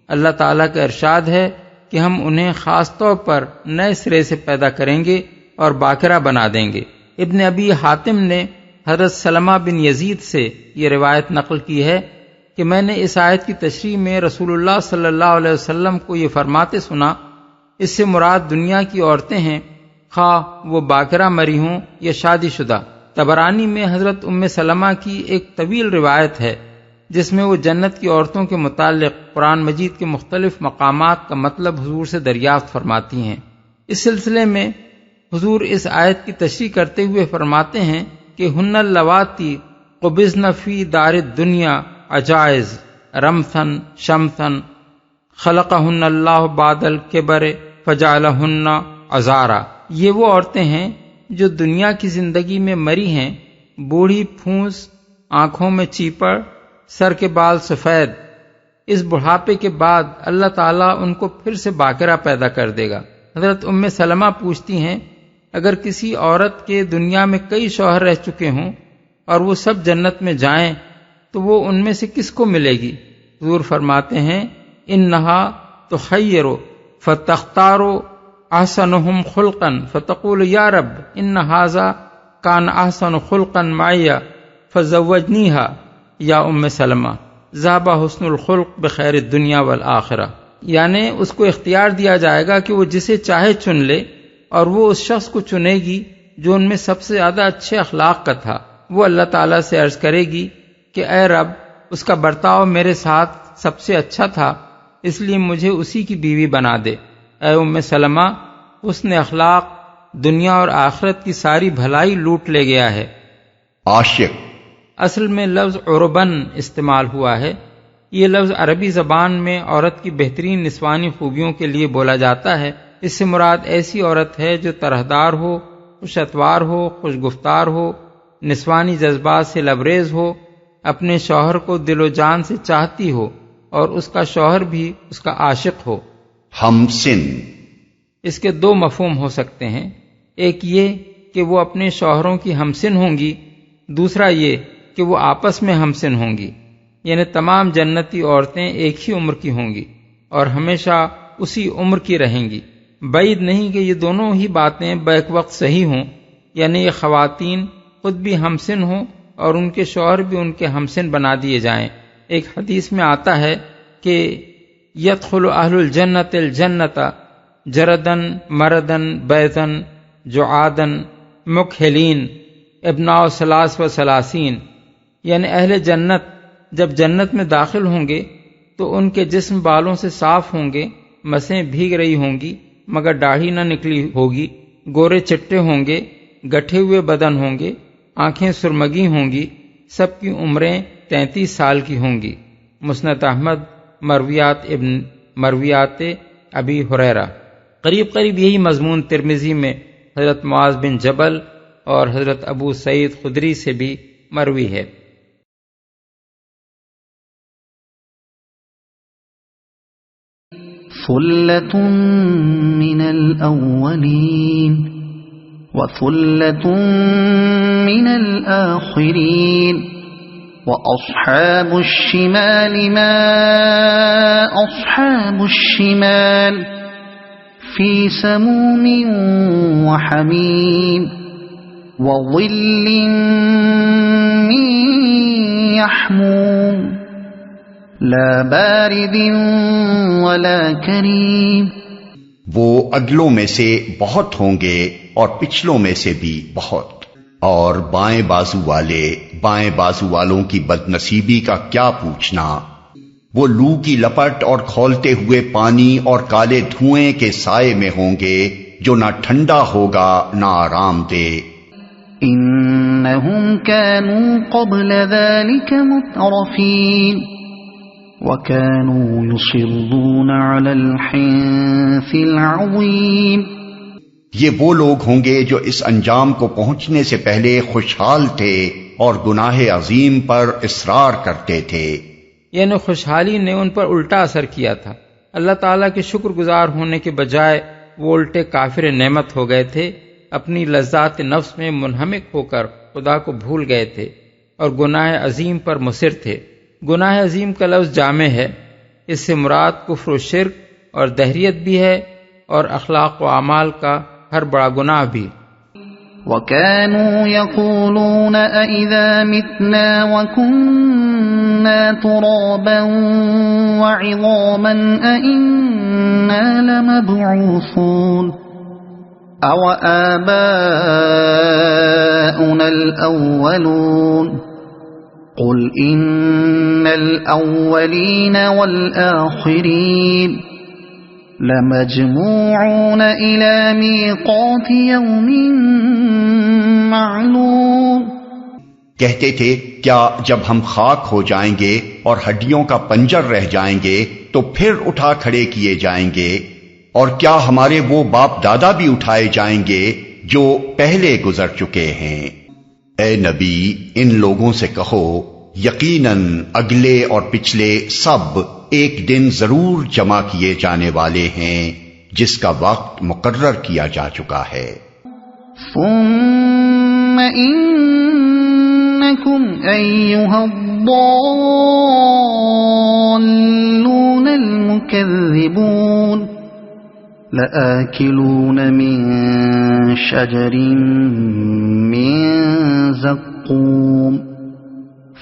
اللہ تعالیٰ کا ارشاد ہے کہ ہم انہیں خاص طور پر نئے سرے سے پیدا کریں گے اور باکرا بنا دیں گے۔ ابن ابی حاتم نے حضرت سلمہ بن یزید سے یہ روایت نقل کی ہے کہ میں نے اس آیت کی تشریح میں رسول اللہ صلی اللہ علیہ وسلم کو یہ فرماتے سنا، اس سے مراد دنیا کی عورتیں ہیں، خواہ وہ باکرا مری ہوں یا شادی شدہ۔ طبرانی میں حضرت ام سلمہ کی ایک طویل روایت ہے جس میں وہ جنت کی عورتوں کے متعلق قرآن مجید کے مختلف مقامات کا مطلب حضور سے دریافت فرماتی ہیں۔ اس سلسلے میں حضور اس آیت کی تشریح کرتے ہوئے فرماتے ہیں کہ ہن اللواتی قبضن فی دار الدنیا عجائز رمثن شمثن خلقہن اللہ بعد الکبر فجعلہن عذارا۔ یہ وہ عورتیں ہیں جو دنیا کی زندگی میں مری ہیں، بوڑھی پھونس، آنکھوں میں چیپڑ، سر کے بال سفید۔ اس بڑھاپے کے بعد اللہ تعالیٰ ان کو پھر سے باکرا پیدا کر دے گا۔ حضرت ام سلمہ پوچھتی ہیں، اگر کسی عورت کے دنیا میں کئی شوہر رہ چکے ہوں اور وہ سب جنت میں جائیں تو وہ ان میں سے کس کو ملے گی؟ حضور فرماتے ہیں، انہا تخیر فتختار احسنہم خلقا فتقول یا رب ان ھذا کان احسن خلقا معی فزوجنیہا یا ام سلمہ ذہب حسن الخلق بخیر الدنیا والآخرہ۔ یعنی اس کو اختیار دیا جائے گا کہ وہ جسے چاہے چن لے، اور وہ اس شخص کو چنے گی جو ان میں سب سے زیادہ اچھے اخلاق کا تھا۔ وہ اللہ تعالیٰ سے عرض کرے گی کہ اے رب، اس کا برتاؤ میرے ساتھ سب سے اچھا تھا، اس لیے مجھے اسی کی بیوی بنا دے۔ اے ام سلمہ، حسن اخلاق دنیا اور آخرت کی ساری بھلائی لوٹ لے گیا ہے۔ عاشق اصل میں لفظ عربن استعمال ہوا ہے۔ یہ لفظ عربی زبان میں عورت کی بہترین نسوانی خوبیوں کے لیے بولا جاتا ہے۔ اس سے مراد ایسی عورت ہے جو طرحدار ہو، خوش اتوار ہو، خوش گفتار ہو، نسوانی جذبات سے لبریز ہو، اپنے شوہر کو دل و جان سے چاہتی ہو اور اس کا شوہر بھی اس کا عاشق ہو۔ ہم سن اس کے دو مفہوم ہو سکتے ہیں، ایک یہ کہ وہ اپنے شوہروں کی ہمسن ہوں گی، دوسرا یہ کہ وہ آپس میں ہمسن ہوں گی، یعنی تمام جنتی عورتیں ایک ہی عمر کی ہوں گی اور ہمیشہ اسی عمر کی رہیں گی۔ بعید نہیں کہ یہ دونوں ہی باتیں بیک وقت صحیح ہوں، یعنی یہ خواتین خود بھی ہمسن ہوں اور ان کے شوہر بھی ان کے ہمسن بنا دیے جائیں۔ ایک حدیث میں آتا ہے کہ یدخل اہل الجنت الجنت جردن مردن بیتن جعادن مکحلین ابناء ثلاث و ثلاثین، یعنی اہل جنت جب جنت میں داخل ہوں گے تو ان کے جسم بالوں سے صاف ہوں گے، مسیں بھیگ رہی ہوں گی مگر داڑھی نہ نکلی ہوگی، گورے چٹے ہوں گے، گٹھے ہوئے بدن ہوں گے، آنکھیں سرمگی ہوں گی، سب کی عمریں 33 سال کی ہوں گی۔ مسند احمد مرویات ابی ہریرہ۔ قریب یہی مضمون ترمذی میں حضرت معاذ بن جبل اور حضرت ابو سعید خدری سے بھی مروی ہے۔ ثلة من الأولين وثلة من الآخرين وأصحاب الشمال ما أصحاب الشمال في سموم وحميم وظل من يحموم لا بارد ولا کریم۔ وہ اگلوں میں سے بہت ہوں گے اور پچھلوں میں سے بھی بہت، اور بائیں بازو والوں کی بد نصیبی کا کیا پوچھنا۔ وہ لو کی لپٹ اور کھولتے ہوئے پانی اور کالے دھوئیں کے سائے میں ہوں گے جو نہ ٹھنڈا ہوگا نہ آرام دے۔ انہم كانوا قبل ذلك مترفین وَكَانُوا يُصِرُّونَ عَلَى الْحِنثِ الْعَظِيمِ۔ یہ وہ لوگ ہوں گے جو اس انجام کو پہنچنے سے پہلے خوشحال تھے اور گناہ عظیم پر اصرار کرتے تھے۔ یعنی خوشحالی نے ان پر الٹا اثر کیا تھا۔ اللہ تعالیٰ کے شکر گزار ہونے کے بجائے وہ الٹے کافر نعمت ہو گئے تھے، اپنی لذات نفس میں منہمک ہو کر خدا کو بھول گئے تھے اور گناہ عظیم پر مصر تھے۔ گناہ عظیم کا لفظ جامع ہے، اس سے مراد کفر و شرک اور دہریت بھی ہے اور اخلاق و اعمال کا ہر بڑا گناہ بھی۔ وَكَانُوا يَقُولُونَ أَإِذَا مِتْنَا وَكُنَّا تُرَابًا وَعِظَامًا أَإِنَّا لَمَبْعُوثُونَ أَوْ آبَاؤُنَا الْأَوَّلُونَ قل ان الاولین والآخرین لمجموعون الى میقات یوم معلوم۔ کہتے تھے کیا جب ہم خاک ہو جائیں گے اور ہڈیوں کا پنجر رہ جائیں گے تو پھر اٹھا کھڑے کیے جائیں گے، اور کیا ہمارے وہ باپ دادا بھی اٹھائے جائیں گے جو پہلے گزر چکے ہیں۔ اے نبی ان لوگوں سے کہو یقیناً اگلے اور پچھلے سب ایک دن ضرور جمع کیے جانے والے ہیں جس کا وقت مقرر کیا جا چکا ہے۔ ثم انکم ایھا الضالون المکذبون لآکلون من شجر من زقوم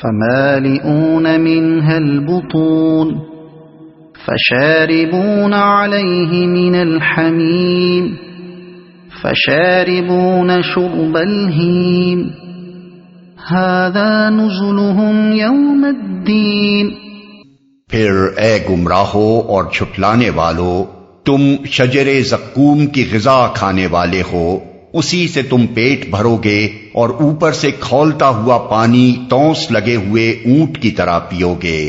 فمالئون منها البطون فشاربون عليه من الحميم فشاربون شرب الهيم هذا نزلهم يوم الدين۔ پھر اے گمراہو اور جھٹلانے والو، تم شجر زقوم کی غذا کھانے والے ہو، اسی سے تم پیٹ بھرو گے اور اوپر سے کھولتا ہوا پانی تونس لگے ہوئے اونٹ کی طرح پیو گے۔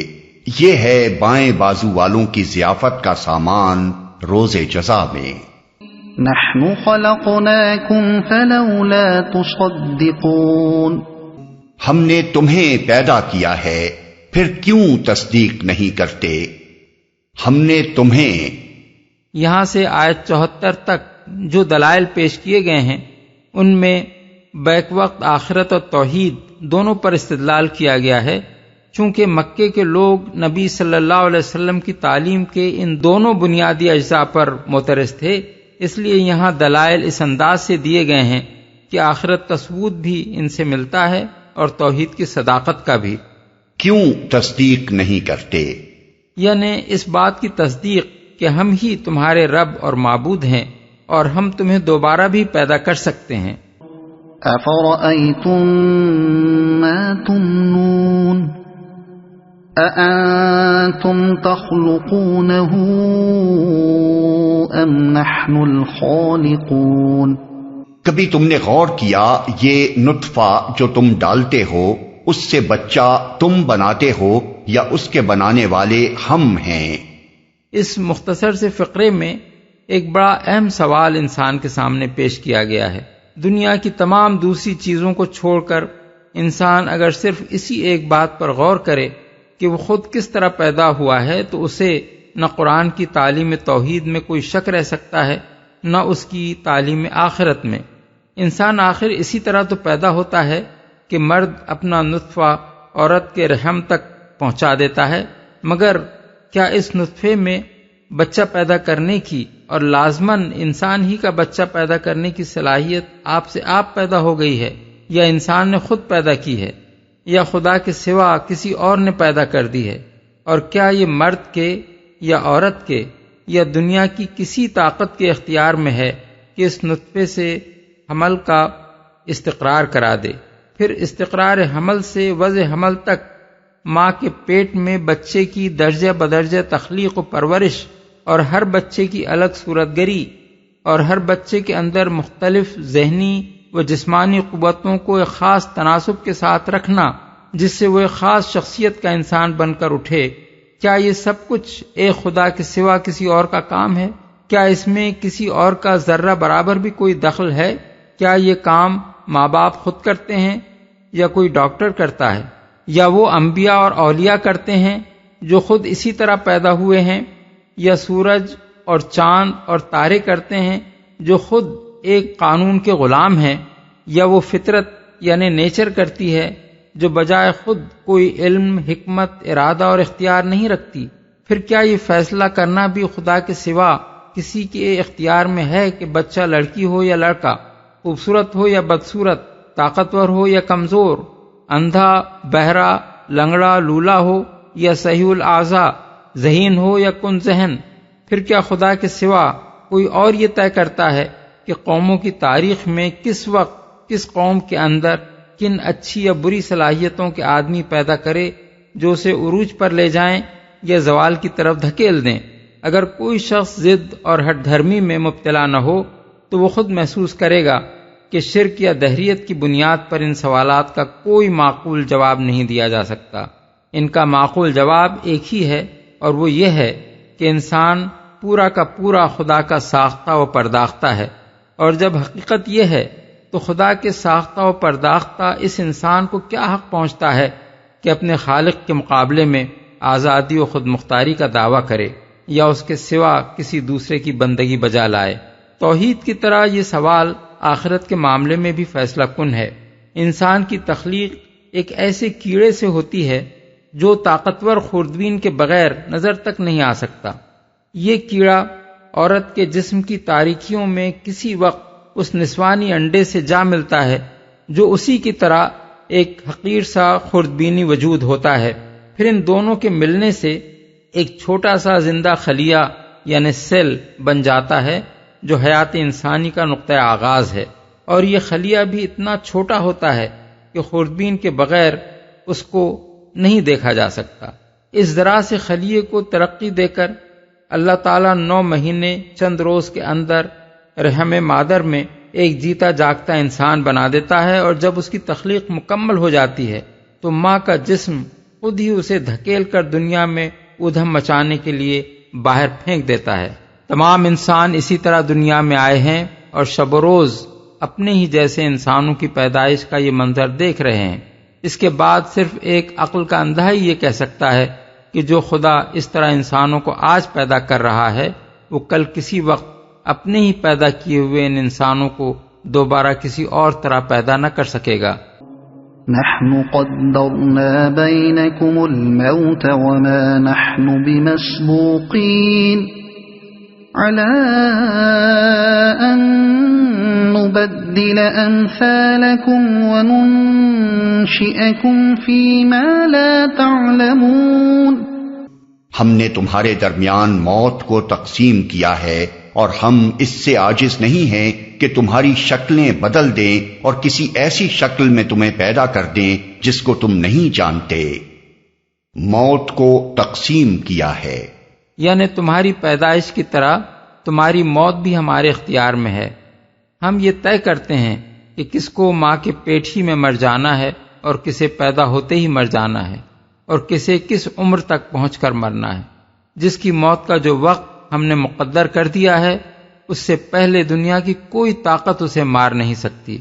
یہ ہے بائیں بازو والوں کی ضیافت کا سامان روز جزا میں۔ نحن خلقناکم فلولا تصدقون۔ ہم نے تمہیں پیدا کیا ہے پھر کیوں تصدیق نہیں کرتے؟ ہم نے تمہیں۔ یہاں سے آیت 74 تک جو دلائل پیش کیے گئے ہیں ان میں بیک وقت آخرت اور توحید دونوں پر استدلال کیا گیا ہے۔ چونکہ مکے کے لوگ نبی صلی اللہ علیہ وسلم کی تعلیم کے ان دونوں بنیادی اجزاء پر معترض تھے، اس لیے یہاں دلائل اس انداز سے دیے گئے ہیں کہ آخرت کا ثبوت بھی ان سے ملتا ہے اور توحید کی صداقت کا بھی۔ کیوں تصدیق نہیں کرتے؟ یعنی اس بات کی تصدیق کہ ہم ہی تمہارے رب اور معبود ہیں اور ہم تمہیں دوبارہ بھی پیدا کر سکتے ہیں۔ أَفَرَأَيْتُم مَّا تُمْنُونَ أَأَنتُمْ تَخْلُقُونَهُ أَمْ نَحْنُ الْخَالِقُونَ؟ کبھی تم نے غور کیا یہ نطفہ جو تم ڈالتے ہو اس سے بچہ تم بناتے ہو یا اس کے بنانے والے ہم ہیں؟ اس مختصر سے فقرے میں ایک بڑا اہم سوال انسان کے سامنے پیش کیا گیا ہے۔ دنیا کی تمام دوسری چیزوں کو چھوڑ کر انسان اگر صرف اسی ایک بات پر غور کرے کہ وہ خود کس طرح پیدا ہوا ہے تو اسے نہ قرآن کی تعلیم توحید میں کوئی شک رہ سکتا ہے نہ اس کی تعلیم آخرت میں۔ انسان آخر اسی طرح تو پیدا ہوتا ہے کہ مرد اپنا نطفہ عورت کے رحم تک پہنچا دیتا ہے، مگر کیا اس نطفے میں بچہ پیدا کرنے کی اور لازماً انسان ہی کا بچہ پیدا کرنے کی صلاحیت آپ سے آپ پیدا ہو گئی ہے، یا انسان نے خود پیدا کی ہے، یا خدا کے سوا کسی اور نے پیدا کر دی ہے؟ اور کیا یہ مرد کے یا عورت کے یا دنیا کی کسی طاقت کے اختیار میں ہے کہ اس نطفے سے حمل کا استقرار کرا دے، پھر استقرار حمل سے وضع حمل تک ماں کے پیٹ میں بچے کی درجہ بدرجہ تخلیق و پرورش اور ہر بچے کی الگ صورت گری اور ہر بچے کے اندر مختلف ذہنی و جسمانی قوتوں کو ایک خاص تناسب کے ساتھ رکھنا جس سے وہ ایک خاص شخصیت کا انسان بن کر اٹھے؟ کیا یہ سب کچھ ایک خدا کے سوا کسی اور کا کام ہے؟ کیا اس میں کسی اور کا ذرہ برابر بھی کوئی دخل ہے؟ کیا یہ کام ماں باپ خود کرتے ہیں یا کوئی ڈاکٹر کرتا ہے، یا وہ انبیاء اور اولیاء کرتے ہیں جو خود اسی طرح پیدا ہوئے ہیں، یا سورج اور چاند اور تارے کرتے ہیں جو خود ایک قانون کے غلام ہیں، یا وہ فطرت یعنی نیچر کرتی ہے جو بجائے خود کوئی علم، حکمت، ارادہ اور اختیار نہیں رکھتی؟ پھر کیا یہ فیصلہ کرنا بھی خدا کے سوا کسی کے اختیار میں ہے کہ بچہ لڑکی ہو یا لڑکا، خوبصورت ہو یا بدصورت، طاقتور ہو یا کمزور، اندھا، بہرا، لنگڑا، لولا ہو یا صحیح الاعضاء، ذہین ہو یا کن ذہن؟ پھر کیا خدا کے سوا کوئی اور یہ طے کرتا ہے کہ قوموں کی تاریخ میں کس وقت کس قوم کے اندر کن اچھی یا بری صلاحیتوں کے آدمی پیدا کرے جو اسے عروج پر لے جائیں یا زوال کی طرف دھکیل دیں؟ اگر کوئی شخص ضد اور ہٹ دھرمی میں مبتلا نہ ہو تو وہ خود محسوس کرے گا کہ شرک یا دہریت کی بنیاد پر ان سوالات کا کوئی معقول جواب نہیں دیا جا سکتا۔ ان کا معقول جواب ایک ہی ہے، اور وہ یہ ہے کہ انسان پورا کا پورا خدا کا ساختہ و پرداختہ ہے، اور جب حقیقت یہ ہے تو خدا کے ساختہ و پرداختہ اس انسان کو کیا حق پہنچتا ہے کہ اپنے خالق کے مقابلے میں آزادی و خود مختاری کا دعویٰ کرے یا اس کے سوا کسی دوسرے کی بندگی بجا لائے؟ توحید کی طرح یہ سوال آخرت کے معاملے میں بھی فیصلہ کن ہے۔ انسان کی تخلیق ایک ایسے کیڑے سے ہوتی ہے جو طاقتور خوردبین کے بغیر نظر تک نہیں آ سکتا۔ یہ کیڑا عورت کے جسم کی تاریکیوں میں کسی وقت اس نسوانی انڈے سے جا ملتا ہے جو اسی کی طرح ایک حقیر سا خوردبینی وجود ہوتا ہے، پھر ان دونوں کے ملنے سے ایک چھوٹا سا زندہ خلیہ یعنی سیل بن جاتا ہے جو حیات انسانی کا نقطہ آغاز ہے، اور یہ خلیہ بھی اتنا چھوٹا ہوتا ہے کہ خوردبین کے بغیر اس کو نہیں دیکھا جا سکتا۔ اس ذرا سے خلیے کو ترقی دے کر اللہ تعالیٰ 9 مہینے چند روز کے اندر رحم مادر میں ایک جیتا جاگتا انسان بنا دیتا ہے، اور جب اس کی تخلیق مکمل ہو جاتی ہے تو ماں کا جسم خود ہی اسے دھکیل کر دنیا میں ادھم مچانے کے لیے باہر پھینک دیتا ہے۔ تمام انسان اسی طرح دنیا میں آئے ہیں اور شب و روز اپنے ہی جیسے انسانوں کی پیدائش کا یہ منظر دیکھ رہے ہیں۔ اس کے بعد صرف ایک عقل کا اندھا ہی یہ کہہ سکتا ہے کہ جو خدا اس طرح انسانوں کو آج پیدا کر رہا ہے وہ کل کسی وقت اپنے ہی پیدا کیے ہوئے ان انسانوں کو دوبارہ کسی اور طرح پیدا نہ کر سکے گا۔ نحن قدرنا بينكم الموت وما نحن بمسبوقين على أن نبدل أمثالكم وننشئكم فيما لا تعلمون. ہم نے تمہارے درمیان موت کو تقسیم کیا ہے اور ہم اس سے عاجز نہیں ہیں کہ تمہاری شکلیں بدل دیں اور کسی ایسی شکل میں تمہیں پیدا کر دیں جس کو تم نہیں جانتے. موت کو تقسیم کیا ہے، یعنی تمہاری پیدائش کی طرح تمہاری موت بھی ہمارے اختیار میں ہے. ہم یہ طے کرتے ہیں کہ کس کو ماں کے پیٹ ہی میں مر جانا ہے اور کسے پیدا ہوتے ہی مر جانا ہے اور کسے کس عمر تک پہنچ کر مرنا ہے. جس کی موت کا جو وقت ہم نے مقدر کر دیا ہے اس سے پہلے دنیا کی کوئی طاقت اسے مار نہیں سکتی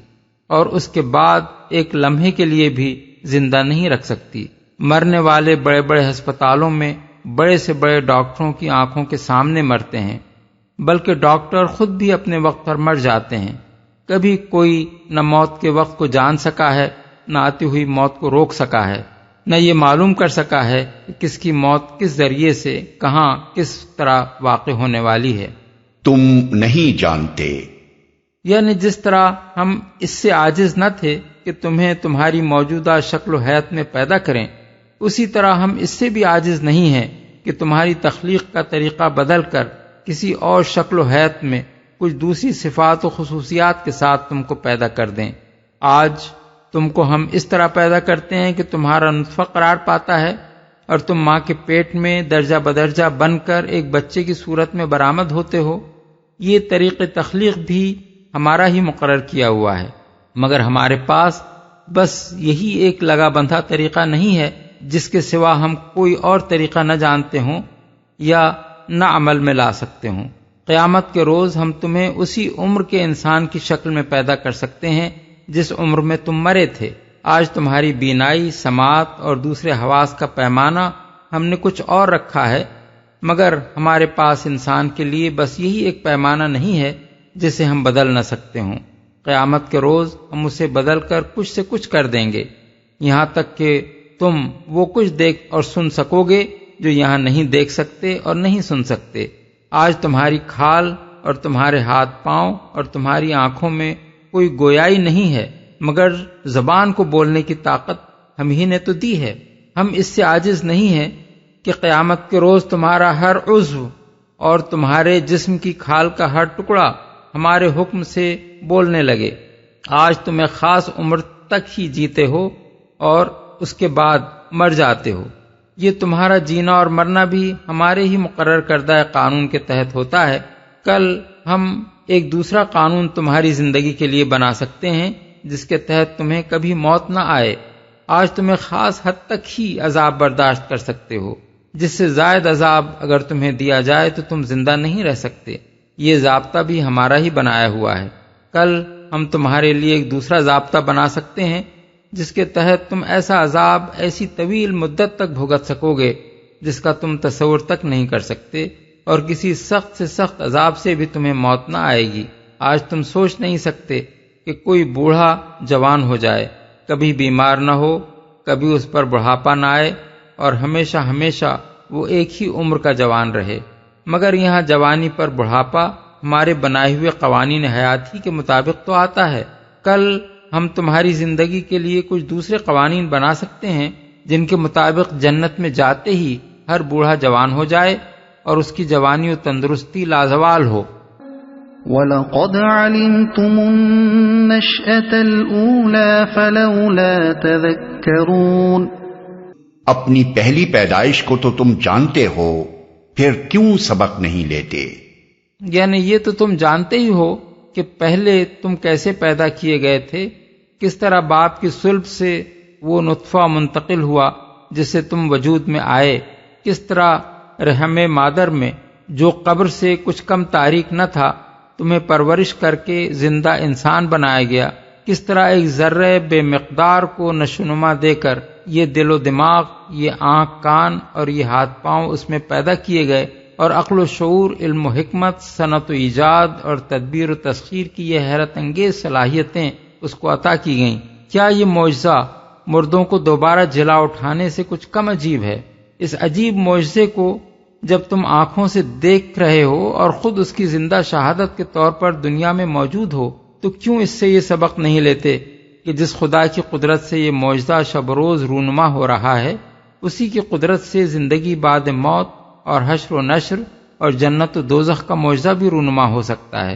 اور اس کے بعد ایک لمحے کے لیے بھی زندہ نہیں رکھ سکتی. مرنے والے بڑے بڑے ہسپتالوں میں بڑے سے بڑے ڈاکٹروں کی آنکھوں کے سامنے مرتے ہیں، بلکہ ڈاکٹر خود بھی اپنے وقت پر مر جاتے ہیں. کبھی کوئی نہ موت کے وقت کو جان سکا ہے، نہ آتی ہوئی موت کو روک سکا ہے، نہ یہ معلوم کر سکا ہے کہ کس کی موت کس ذریعے سے کہاں کس طرح واقع ہونے والی ہے. تم نہیں جانتے. یعنی جس طرح ہم اس سے عاجز نہ تھے کہ تمہیں تمہاری موجودہ شکل و حیت میں پیدا کریں، اسی طرح ہم اس سے بھی عاجز نہیں ہیں کہ تمہاری تخلیق کا طریقہ بدل کر کسی اور شکل و حیت میں کچھ دوسری صفات و خصوصیات کے ساتھ تم کو پیدا کر دیں. آج تم کو ہم اس طرح پیدا کرتے ہیں کہ تمہارا نطفہ قرار پاتا ہے اور تم ماں کے پیٹ میں درجہ بدرجہ بن کر ایک بچے کی صورت میں برآمد ہوتے ہو. یہ طریق تخلیق بھی ہمارا ہی مقرر کیا ہوا ہے، مگر ہمارے پاس بس یہی ایک لگا بندھا طریقہ نہیں ہے جس کے سوا ہم کوئی اور طریقہ نہ جانتے ہوں یا نہ عمل میں لا سکتے ہوں. قیامت کے روز ہم تمہیں اسی عمر کے انسان کی شکل میں پیدا کر سکتے ہیں جس عمر میں تم مرے تھے. آج تمہاری بینائی، سماعت اور دوسرے حواس کا پیمانہ ہم نے کچھ اور رکھا ہے، مگر ہمارے پاس انسان کے لیے بس یہی ایک پیمانہ نہیں ہے جسے ہم بدل نہ سکتے ہوں. قیامت کے روز ہم اسے بدل کر کچھ سے کچھ کر دیں گے، یہاں تک کہ تم وہ کچھ دیکھ اور سن سکو گے جو یہاں نہیں دیکھ سکتے اور نہیں سن سکتے. آج تمہاری کھال اور تمہارے ہاتھ پاؤں اور تمہاری آنکھوں میں کوئی گویائی نہیں ہے، مگر زبان کو بولنے کی طاقت ہم ہی نے تو دی ہے. ہم اس سے عاجز نہیں ہیں کہ قیامت کے روز تمہارا ہر عضو اور تمہارے جسم کی کھال کا ہر ٹکڑا ہمارے حکم سے بولنے لگے. آج تم ایک خاص عمر تک ہی جیتے ہو اور اس کے بعد مر جاتے ہو. یہ تمہارا جینا اور مرنا بھی ہمارے ہی مقرر کردہ قانون کے تحت ہوتا ہے. کل ہم ایک دوسرا قانون تمہاری زندگی کے لیے بنا سکتے ہیں جس کے تحت تمہیں کبھی موت نہ آئے. آج تمہیں خاص حد تک ہی عذاب برداشت کر سکتے ہو، جس سے زائد عذاب اگر تمہیں دیا جائے تو تم زندہ نہیں رہ سکتے. یہ ضابطہ بھی ہمارا ہی بنایا ہوا ہے. کل ہم تمہارے لیے ایک دوسرا ضابطہ بنا سکتے ہیں جس کے تحت تم ایسا عذاب ایسی طویل مدت تک بھگت سکو گے جس کا تم تصور تک نہیں کر سکتے، اور کسی سخت سے سخت عذاب سے بھی تمہیں موت نہ آئے گی. آج تم سوچ نہیں سکتے کہ کوئی بوڑھا جوان ہو جائے، کبھی بیمار نہ ہو، کبھی اس پر بڑھاپا نہ آئے اور ہمیشہ ہمیشہ وہ ایک ہی عمر کا جوان رہے. مگر یہاں جوانی پر بڑھاپا ہمارے بنائے ہوئے قوانین حیات ہی کے مطابق تو آتا ہے. کل ہم تمہاری زندگی کے لیے کچھ دوسرے قوانین بنا سکتے ہیں جن کے مطابق جنت میں جاتے ہی ہر بوڑھا جوان ہو جائے اور اس کی جوانی و تندرستی لازوال ہو. وَلَقَدْ عَلِمْتُمُ النَّشْأَةَ الْأُولَى فَلَوْلَا تَذَكَّرُونَ. اپنی پہلی پیدائش کو تو تم جانتے ہو، پھر کیوں سبق نہیں لیتے؟ یعنی یہ تو تم جانتے ہی ہو کہ پہلے تم کیسے پیدا کیے گئے تھے، کس طرح باپ کی صلب سے وہ نطفہ منتقل ہوا جس سے تم وجود میں آئے، کس طرح رحم مادر میں جو قبر سے کچھ کم تاریک نہ تھا تمہیں پرورش کر کے زندہ انسان بنایا گیا، کس طرح ایک ذرے بے مقدار کو نشوونما دے کر یہ دل و دماغ، یہ آنکھ کان اور یہ ہاتھ پاؤں اس میں پیدا کیے گئے، اور عقل و شعور، علم و حکمت، صنعت و ایجاد اور تدبیر و تسخیر کی یہ حیرت انگیز صلاحیتیں اس کو عطا کی گئیں. کیا یہ معجزہ مردوں کو دوبارہ جلا اٹھانے سے کچھ کم عجیب ہے؟ اس عجیب معجزے کو جب تم آنکھوں سے دیکھ رہے ہو اور خود اس کی زندہ شہادت کے طور پر دنیا میں موجود ہو تو کیوں اس سے یہ سبق نہیں لیتے کہ جس خدا کی قدرت سے یہ معجزہ شب روز رونما ہو رہا ہے، اسی کی قدرت سے زندگی بعد موت اور حشر و نشر اور جنت و دوزخ کا معجزہ بھی رونما ہو سکتا ہے۔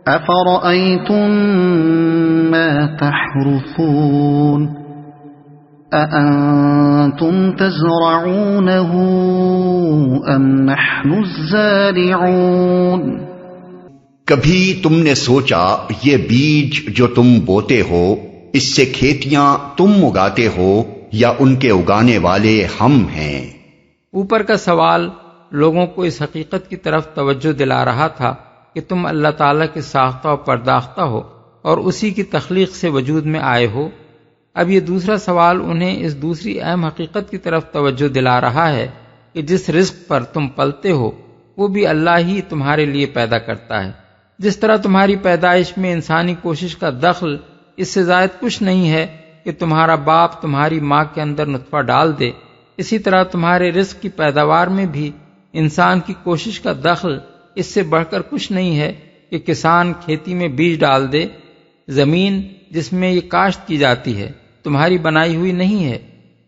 أَفَرَأَيْتُم مَّا تَحْرُثُونَ أَأَنتُمْ تَزْرَعُونَهُ أَمْ نَحْنُ الزَّارِعُونَ؟ کبھی تم نے سوچا یہ بیج جو تم بوتے ہو اس سے کھیتیاں تم اگاتے ہو یا ان کے اگانے والے ہم ہیں؟ اوپر کا سوال لوگوں کو اس حقیقت کی طرف توجہ دلا رہا تھا کہ تم اللہ تعالیٰ کے ساختہ و پرداختہ ہو اور اسی کی تخلیق سے وجود میں آئے ہو۔ اب یہ دوسرا سوال انہیں اس دوسری اہم حقیقت کی طرف توجہ دلا رہا ہے کہ جس رزق پر تم پلتے ہو وہ بھی اللہ ہی تمہارے لیے پیدا کرتا ہے۔ جس طرح تمہاری پیدائش میں انسانی کوشش کا دخل اس سے زائد کچھ نہیں ہے کہ تمہارا باپ تمہاری ماں کے اندر نطفہ ڈال دے، اسی طرح تمہارے رزق کی پیداوار میں بھی انسان کی کوشش کا دخل اس سے بڑھ کر کچھ نہیں ہے کہ کسان کھیتی میں بیج ڈال دے۔ زمین جس میں یہ کاشت کی جاتی ہے تمہاری بنائی ہوئی نہیں ہے،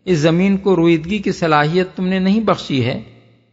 اس زمین کو رویدگی کی صلاحیت تم نے نہیں بخشی ہے،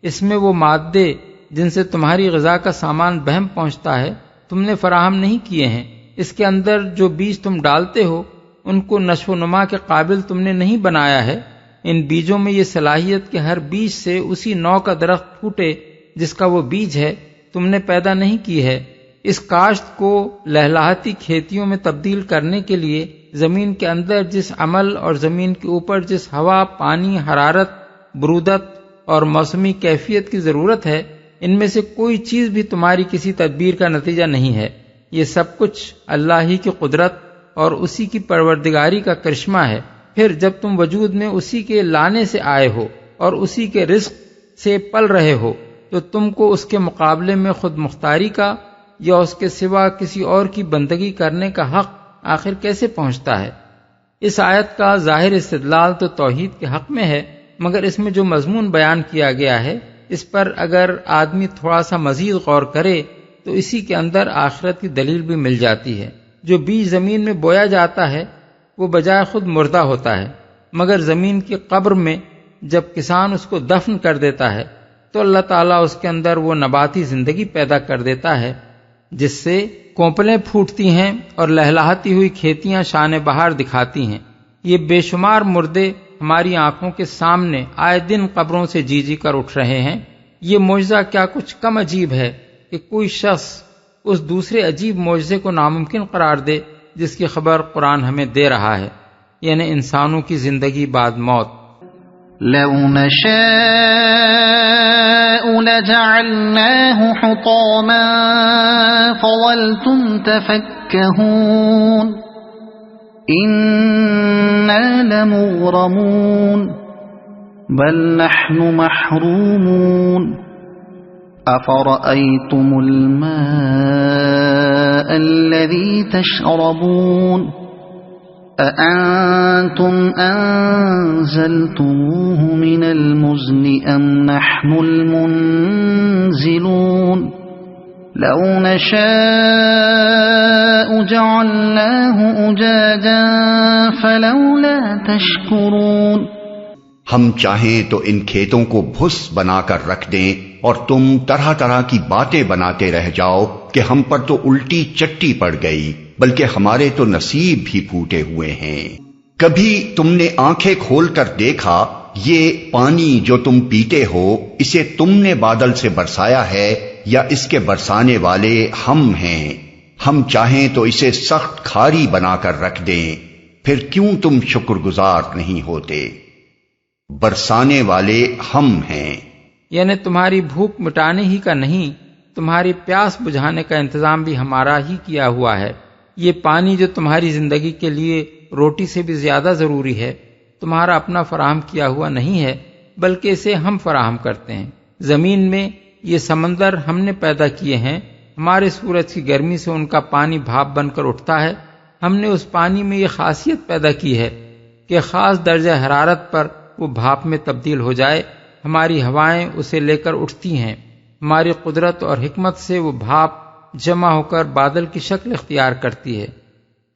اس میں وہ مادے جن سے تمہاری غذا کا سامان بہم پہنچتا ہے تم نے فراہم نہیں کیے ہیں، اس کے اندر جو بیج تم ڈالتے ہو ان کو نشو و نما کے قابل تم نے نہیں بنایا ہے۔ ان بیجوں میں یہ صلاحیت کہ ہر بیج سے اسی نوع کا درخت پھوٹے جس کا وہ بیج ہے تم نے پیدا نہیں کی ہے۔ اس کاشت کو لہلاتی کھیتیوں میں تبدیل کرنے کے لیے زمین کے اندر جس عمل اور زمین کے اوپر جس ہوا، پانی، حرارت، برودت اور موسمی کیفیت کی ضرورت ہے، ان میں سے کوئی چیز بھی تمہاری کسی تدبیر کا نتیجہ نہیں ہے۔ یہ سب کچھ اللہ ہی کی قدرت اور اسی کی پروردگاری کا کرشمہ ہے۔ پھر جب تم وجود میں اسی کے لانے سے آئے ہو اور اسی کے رزق سے پل رہے ہو تو تم کو اس کے مقابلے میں خود مختاری کا یا اس کے سوا کسی اور کی بندگی کرنے کا حق آخر کیسے پہنچتا ہے؟ اس آیت کا ظاہر استدلال تو توحید کے حق میں ہے، مگر اس میں جو مضمون بیان کیا گیا ہے اس پر اگر آدمی تھوڑا سا مزید غور کرے تو اسی کے اندر آخرت کی دلیل بھی مل جاتی ہے۔ جو بیج زمین میں بویا جاتا ہے وہ بجائے خود مردہ ہوتا ہے، مگر زمین کی قبر میں جب کسان اس کو دفن کر دیتا ہے تو اللہ تعالیٰ اس کے اندر وہ نباتی زندگی پیدا کر دیتا ہے جس سے کونپلیں پھوٹتی ہیں اور لہلاتی ہوئی کھیتیاں شان بہار دکھاتی ہیں۔ یہ بے شمار مردے ہماری آنکھوں کے سامنے آئے دن قبروں سے جی جی کر اٹھ رہے ہیں۔ یہ معجزہ کیا کچھ کم عجیب ہے کہ کوئی شخص اس دوسرے عجیب معجزے کو ناممکن قرار دے جس کی خبر قرآن ہمیں دے رہا ہے، یعنی انسانوں کی زندگی بعد موت۔ لو نشاء لجعلناه حطاما فظلتم تفكهون إنا لمغرمون بل نحن محرومون أفرأيتم الماء الذي تشربون أأنتم أنزلتموه من المزن أم نحن المنزلون لو نشاء جعلناه أجاجا فلولا تشكرون۔ ہم چاہیں تو ان کھیتوں کو بھس بنا کر رکھ دیں اور تم طرح طرح کی باتیں بناتے رہ جاؤ کہ ہم پر تو الٹی چٹی پڑ گئی، بلکہ ہمارے تو نصیب بھی پھوٹے ہوئے ہیں۔ کبھی تم نے آنکھیں کھول کر دیکھا یہ پانی جو تم پیتے ہو اسے تم نے بادل سے برسایا ہے یا اس کے برسانے والے ہم ہیں؟ ہم چاہیں تو اسے سخت کھاری بنا کر رکھ دیں، پھر کیوں تم شکر گزار نہیں ہوتے؟ برسانے والے ہم ہیں، یعنی تمہاری بھوک مٹانے ہی کا نہیں، تمہاری پیاس بجھانے کا انتظام بھی ہمارا ہی کیا ہوا ہے۔ یہ پانی جو تمہاری زندگی کے لیے روٹی سے بھی زیادہ ضروری ہے تمہارا اپنا فراہم کیا ہوا نہیں ہے، بلکہ اسے ہم فراہم کرتے ہیں۔ زمین میں یہ سمندر ہم نے پیدا کیے ہیں، ہمارے سورج کی گرمی سے ان کا پانی بھاپ بن کر اٹھتا ہے۔ ہم نے اس پانی میں یہ خاصیت پیدا کی ہے کہ خاص درجہ حرارت پر وہ بھاپ میں تبدیل ہو جائے ہماری ہوائیں اسے لے کر اٹھتی ہیں، ہماری قدرت اور حکمت سے وہ بھاپ جمع ہو کر بادل کی شکل اختیار کرتی ہے،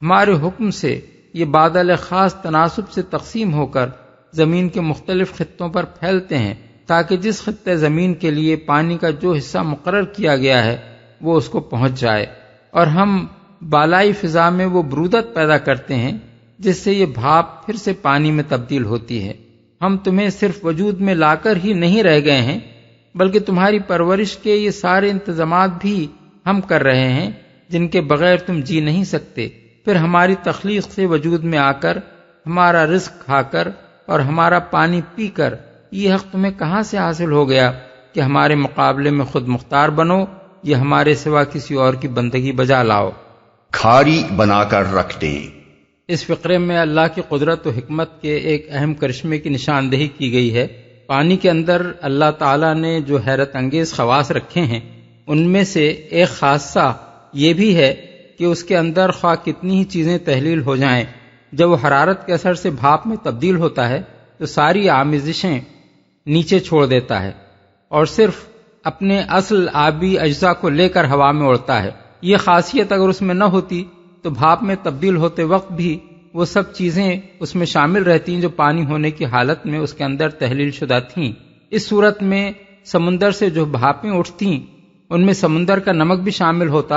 ہمارے حکم سے یہ بادل خاص تناسب سے تقسیم ہو کر زمین کے مختلف خطوں پر پھیلتے ہیں تاکہ جس خطے زمین کے لیے پانی کا جو حصہ مقرر کیا گیا ہے وہ اس کو پہنچ جائے، اور ہم بالائی فضا میں وہ برودت پیدا کرتے ہیں جس سے یہ بھاپ پھر سے پانی میں تبدیل ہوتی ہے۔ ہم تمہیں صرف وجود میں لا کر ہی نہیں رہ گئے ہیں بلکہ تمہاری پرورش کے یہ سارے انتظامات بھی ہم کر رہے ہیں جن کے بغیر تم جی نہیں سکتے۔ پھر ہماری تخلیق سے وجود میں آ کر، ہمارا رزق کھا کر اور ہمارا پانی پی کر یہ حق تمہیں کہاں سے حاصل ہو گیا کہ ہمارے مقابلے میں خود مختار بنو یا ہمارے سوا کسی اور کی بندگی بجا لاؤ۔ کھاری بنا کر رکھ دیں۔ اس فقرے میں اللہ کی قدرت و حکمت کے ایک اہم کرشمے کی نشاندہی کی گئی ہے۔ پانی کے اندر اللہ تعالیٰ نے جو حیرت انگیز خواص رکھے ہیں ان میں سے ایک خاصہ یہ بھی ہے کہ اس کے اندر خواہ کتنی ہی چیزیں تحلیل ہو جائیں، جب وہ حرارت کے اثر سے بھاپ میں تبدیل ہوتا ہے تو ساری آمیزشیں نیچے چھوڑ دیتا ہے اور صرف اپنے اصل آبی اجزاء کو لے کر ہوا میں اڑتا ہے۔ یہ خاصیت اگر اس میں نہ ہوتی تو بھاپ میں تبدیل ہوتے وقت بھی وہ سب چیزیں اس میں شامل رہتی جو پانی ہونے کی حالت میں اس کے اندر تحلیل شدہ تھیں۔ اس صورت میں سمندر سے جو بھاپیں اٹھتیں ان میں سمندر کا نمک بھی شامل ہوتا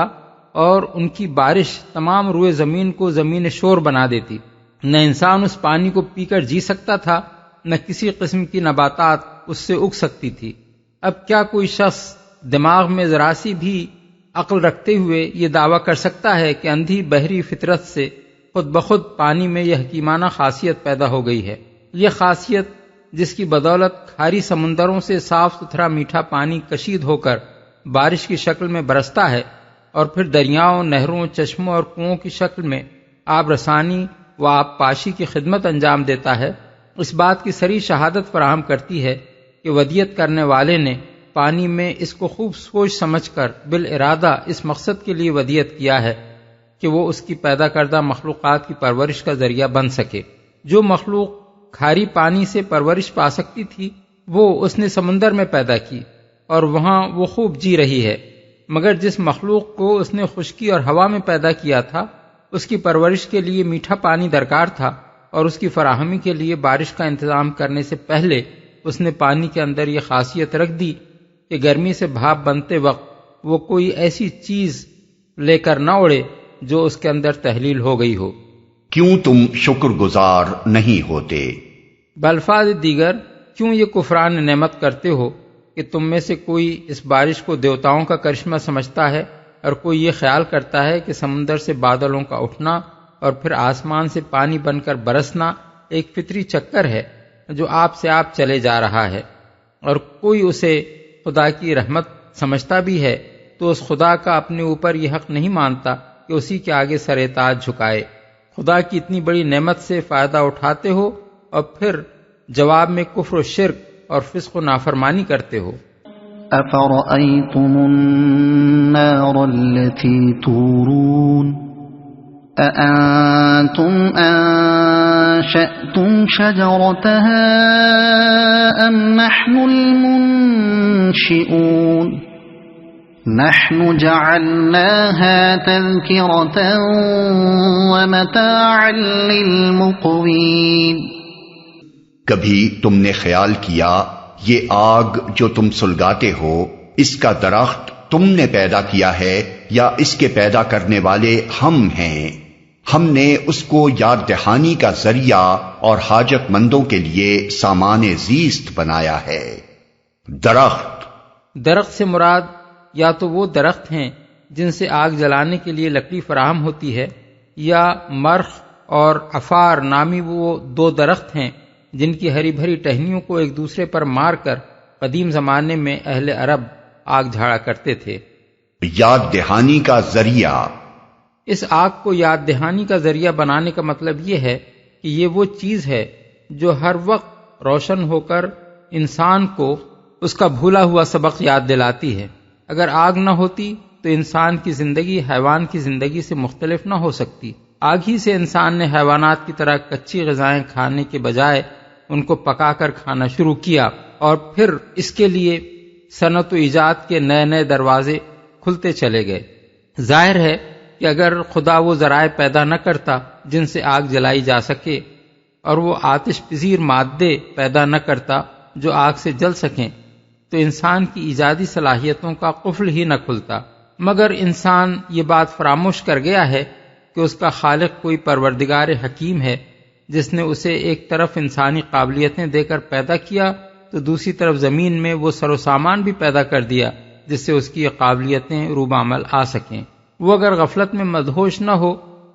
اور ان کی بارش تمام روئے زمین کو زمین شور بنا دیتی۔ نہ انسان اس پانی کو پی کر جی سکتا تھا، نہ کسی قسم کی نباتات اس سے اگ سکتی تھی۔ اب کیا کوئی شخص دماغ میں ذرا سی بھی عقل رکھتے ہوئے یہ دعویٰ کر سکتا ہے کہ اندھی بحری فطرت سے خود بخود پانی میں یہ حکیمانہ خاصیت پیدا ہو گئی ہے؟ یہ خاصیت جس کی بدولت کھاری سمندروں سے صاف ستھرا میٹھا پانی کشید ہو کر بارش کی شکل میں برستا ہے اور پھر دریاؤں، نہروں، چشموں اور کنووں کی شکل میں آب رسانی و آب پاشی کی خدمت انجام دیتا ہے، اس بات کی صریح شہادت فراہم کرتی ہے کہ ودیت کرنے والے نے پانی میں اس کو خوب سوچ سمجھ کر بالارادہ اس مقصد کے لیے ودیت کیا ہے کہ وہ اس کی پیدا کردہ مخلوقات کی پرورش کا ذریعہ بن سکے۔ جو مخلوق کھاری پانی سے پرورش پا سکتی تھی وہ اس نے سمندر میں پیدا کی اور وہاں وہ خوب جی رہی ہے، مگر جس مخلوق کو اس نے خشکی اور ہوا میں پیدا کیا تھا اس کی پرورش کے لیے میٹھا پانی درکار تھا، اور اس کی فراہمی کے لیے بارش کا انتظام کرنے سے پہلے اس نے پانی کے اندر یہ خاصیت رکھ دی کہ گرمی سے بھاپ بنتے وقت وہ کوئی ایسی چیز لے کر نہ اڑے جو اس کے اندر تحلیل ہو گئی ہو۔ کیوں تم شکر گزار نہیں ہوتے؟ بالفاظ دیگر، کیوں یہ کفران نعمت کرتے ہو کہ تم میں سے کوئی اس بارش کو دیوتاؤں کا کرشمہ سمجھتا ہے اور کوئی یہ خیال کرتا ہے کہ سمندر سے بادلوں کا اٹھنا اور پھر آسمان سے پانی بن کر برسنا ایک فطری چکر ہے جو آپ سے آپ چلے جا رہا ہے، اور کوئی اسے خدا کی رحمت سمجھتا بھی ہے تو اس خدا کا اپنے اوپر یہ حق نہیں مانتا کہ اسی کے آگے سر تاج جھکائے۔ خدا کی اتنی بڑی نعمت سے فائدہ اٹھاتے ہو اور پھر جواب میں کفر و شرک اور فسق و نافرمانی کرتے ہو۔ أفرأيتم النار التي تورون أأنتم أنشأتم شجرتها أم نحن المنشئون نحن جعلناها تذكرة ومتاعا للمقوين۔ کبھی تم نے خیال کیا یہ آگ جو تم سلگاتے ہو اس کا درخت تم نے پیدا کیا ہے یا اس کے پیدا کرنے والے ہم ہیں؟ ہم نے اس کو یاد دہانی کا ذریعہ اور حاجت مندوں کے لیے سامان زیست بنایا ہے۔ درخت سے مراد یا تو وہ درخت ہیں جن سے آگ جلانے کے لیے لکڑی فراہم ہوتی ہے، یا مرخ اور عفار نامی وہ دو درخت ہیں جن کی ہری بھری ٹہنیوں کو ایک دوسرے پر مار کر قدیم زمانے میں اہل عرب آگ جھاڑا کرتے تھے۔ یاد دہانی کا ذریعہ، اس آگ کو یاد دہانی کا ذریعہ بنانے کا مطلب یہ ہے کہ یہ وہ چیز ہے جو ہر وقت روشن ہو کر انسان کو اس کا بھولا ہوا سبق یاد دلاتی ہے۔ اگر آگ نہ ہوتی تو انسان کی زندگی حیوان کی زندگی سے مختلف نہ ہو سکتی۔ آگ ہی سے انسان نے حیوانات کی طرح کچی غذائیں کھانے کے بجائے ان کو پکا کر کھانا شروع کیا، اور پھر اس کے لیے صنعت و ایجاد کے نئے نئے دروازے کھلتے چلے گئے۔ ظاہر ہے کہ اگر خدا وہ ذرائع پیدا نہ کرتا جن سے آگ جلائی جا سکے، اور وہ آتش پذیر مادے پیدا نہ کرتا جو آگ سے جل سکیں، تو انسان کی ایجادی صلاحیتوں کا قفل ہی نہ کھلتا۔ مگر انسان یہ بات فراموش کر گیا ہے کہ اس کا خالق کوئی پروردگار حکیم ہے، جس نے اسے ایک طرف انسانی قابلیتیں دے کر پیدا کیا تو دوسری طرف زمین میں وہ سر و سامان بھی پیدا کر دیا جس سے اس کی یہ قابلیتیں روب عمل آ سکیں۔ وہ اگر غفلت میں مدہوش نہ ہو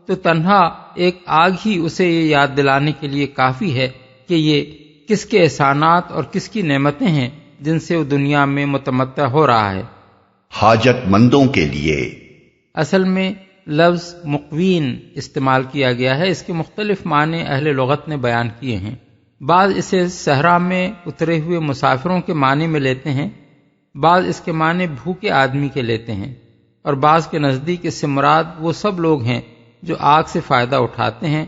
تو تنہا ایک آگ ہی اسے یہ یاد دلانے کے لیے کافی ہے کہ یہ کس کے احسانات اور کس کی نعمتیں ہیں جن سے وہ دنیا میں متمتع ہو رہا ہے۔ حاجت مندوں کے لیے اصل میں لفظ مقوین استعمال کیا گیا ہے، اس کے مختلف معنی اہل لغت نے بیان کیے ہیں۔ بعض اسے صحرا میں اترے ہوئے مسافروں کے معنی میں لیتے ہیں، بعض اس کے معنی بھوکے آدمی کے لیتے ہیں، اور بعض کے نزدیک اس سے مراد وہ سب لوگ ہیں جو آگ سے فائدہ اٹھاتے ہیں،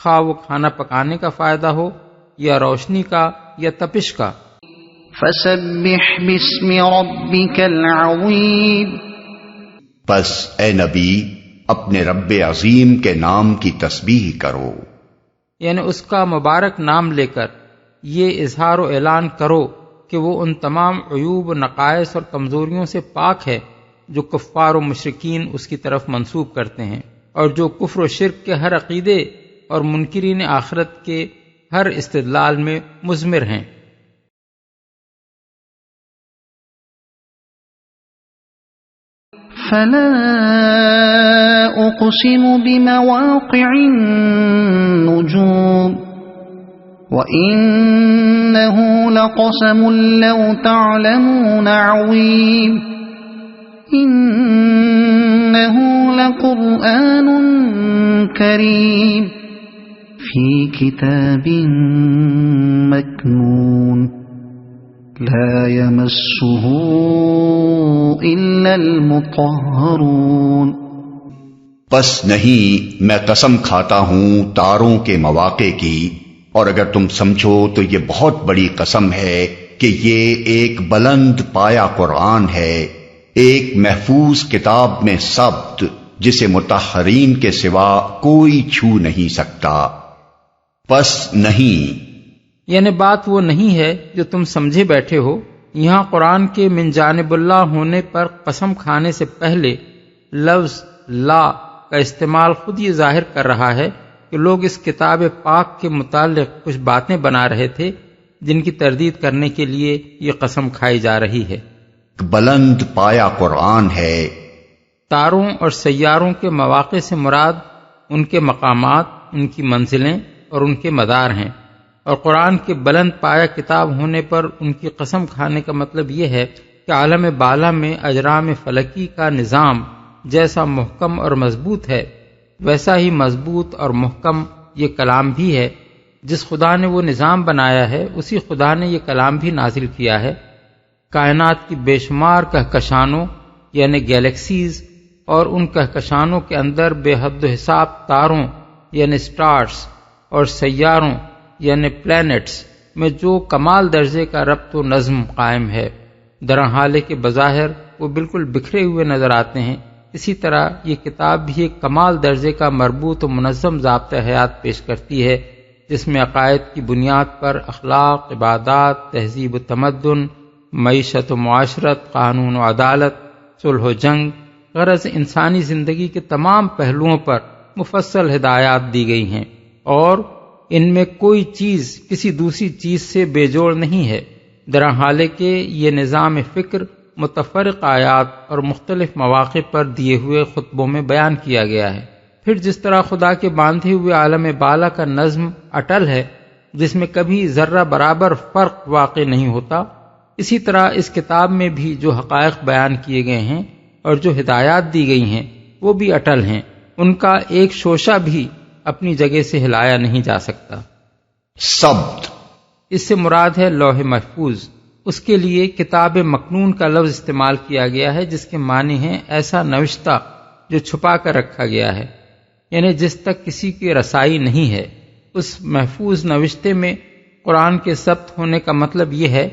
خواہ وہ کھانا پکانے کا فائدہ ہو یا روشنی کا یا تپش کا۔ فسبح باسم ربك العظیم، پس اے نبی اپنے رب عظیم کے نام کی تسبیح کرو، یعنی اس کا مبارک نام لے کر یہ اظہار و اعلان کرو کہ وہ ان تمام عیوب و نقائص اور کمزوریوں سے پاک ہے جو کفار و مشرکین اس کی طرف منسوب کرتے ہیں، اور جو کفر و شرک کے ہر عقیدے اور منکرین آخرت کے ہر استدلال میں مضمر ہیں۔ فلا اقسم بمواقع النجوم وإنه لقسم لو تعلمون عظيم إنه لقرآن كريم في كتاب مكنون لا يمسه إلا المطهرون۔ پس نہیں میں قسم کھاتا ہوں تاروں کے مواقع کی، اور اگر تم سمجھو تو یہ بہت بڑی قسم ہے کہ یہ ایک بلند پایا قرآن ہے، ایک محفوظ کتاب میں ثبت جسے مطہرین کے سوا کوئی چھو نہیں سکتا۔ پس نہیں یعنی بات وہ نہیں ہے جو تم سمجھے بیٹھے ہو۔ یہاں قرآن کے من جانب اللہ ہونے پر قسم کھانے سے پہلے لفظ لا کا استعمال خود یہ ظاہر کر رہا ہے کہ لوگ اس کتاب پاک کے متعلق کچھ باتیں بنا رہے تھے جن کی تردید کرنے کے لیے یہ قسم کھائی جا رہی ہے۔ بلند پایا قرآن ہے۔ تاروں اور سیاروں کے مواقع سے مراد ان کے مقامات، ان کی منزلیں اور ان کے مدار ہیں، اور قرآن کے بلند پایا کتاب ہونے پر ان کی قسم کھانے کا مطلب یہ ہے کہ عالم بالا میں اجرام فلکی کا نظام جیسا محکم اور مضبوط ہے، ویسا ہی مضبوط اور محکم یہ کلام بھی ہے۔ جس خدا نے وہ نظام بنایا ہے اسی خدا نے یہ کلام بھی نازل کیا ہے۔ کائنات کی بے شمار کہکشانوں یعنی گیلیکسیز اور ان کہکشانوں کے اندر بے حد و حساب تاروں یعنی سٹارز اور سیاروں یعنی پلینٹس میں جو کمال درجے کا ربط و نظم قائم ہے، درحالے کے بظاہر وہ بالکل بکھرے ہوئے نظر آتے ہیں، اسی طرح یہ کتاب بھی ایک کمال درجے کا مربوط و منظم ضابطہ حیات پیش کرتی ہے، جس میں عقائد کی بنیاد پر اخلاق، عبادات، تہذیب و تمدن، معیشت و معاشرت، قانون و عدالت، صلح و جنگ، غرض انسانی زندگی کے تمام پہلوؤں پر مفصل ہدایات دی گئی ہیں، اور ان میں کوئی چیز کسی دوسری چیز سے بے جوڑ نہیں ہے، درحالے کہ یہ نظام فکر متفرق آیات اور مختلف مواقع پر دیے ہوئے خطبوں میں بیان کیا گیا ہے۔ پھر جس طرح خدا کے باندھے ہوئے عالم بالا کا نظم اٹل ہے، جس میں کبھی ذرہ برابر فرق واقع نہیں ہوتا، اسی طرح اس کتاب میں بھی جو حقائق بیان کیے گئے ہیں اور جو ہدایات دی گئی ہیں وہ بھی اٹل ہیں، ان کا ایک شوشہ بھی اپنی جگہ سے ہلایا نہیں جا سکتا۔ سبت اس سے مراد ہے لوح محفوظ۔ اس کے لیے کتاب مکنون کا لفظ استعمال کیا گیا ہے، جس کے معنی ہیں ایسا نوشتہ جو چھپا کر رکھا گیا ہے، یعنی جس تک کسی کی رسائی نہیں ہے۔ اس محفوظ نوشتے میں قرآن کے ثبت ہونے کا مطلب یہ ہے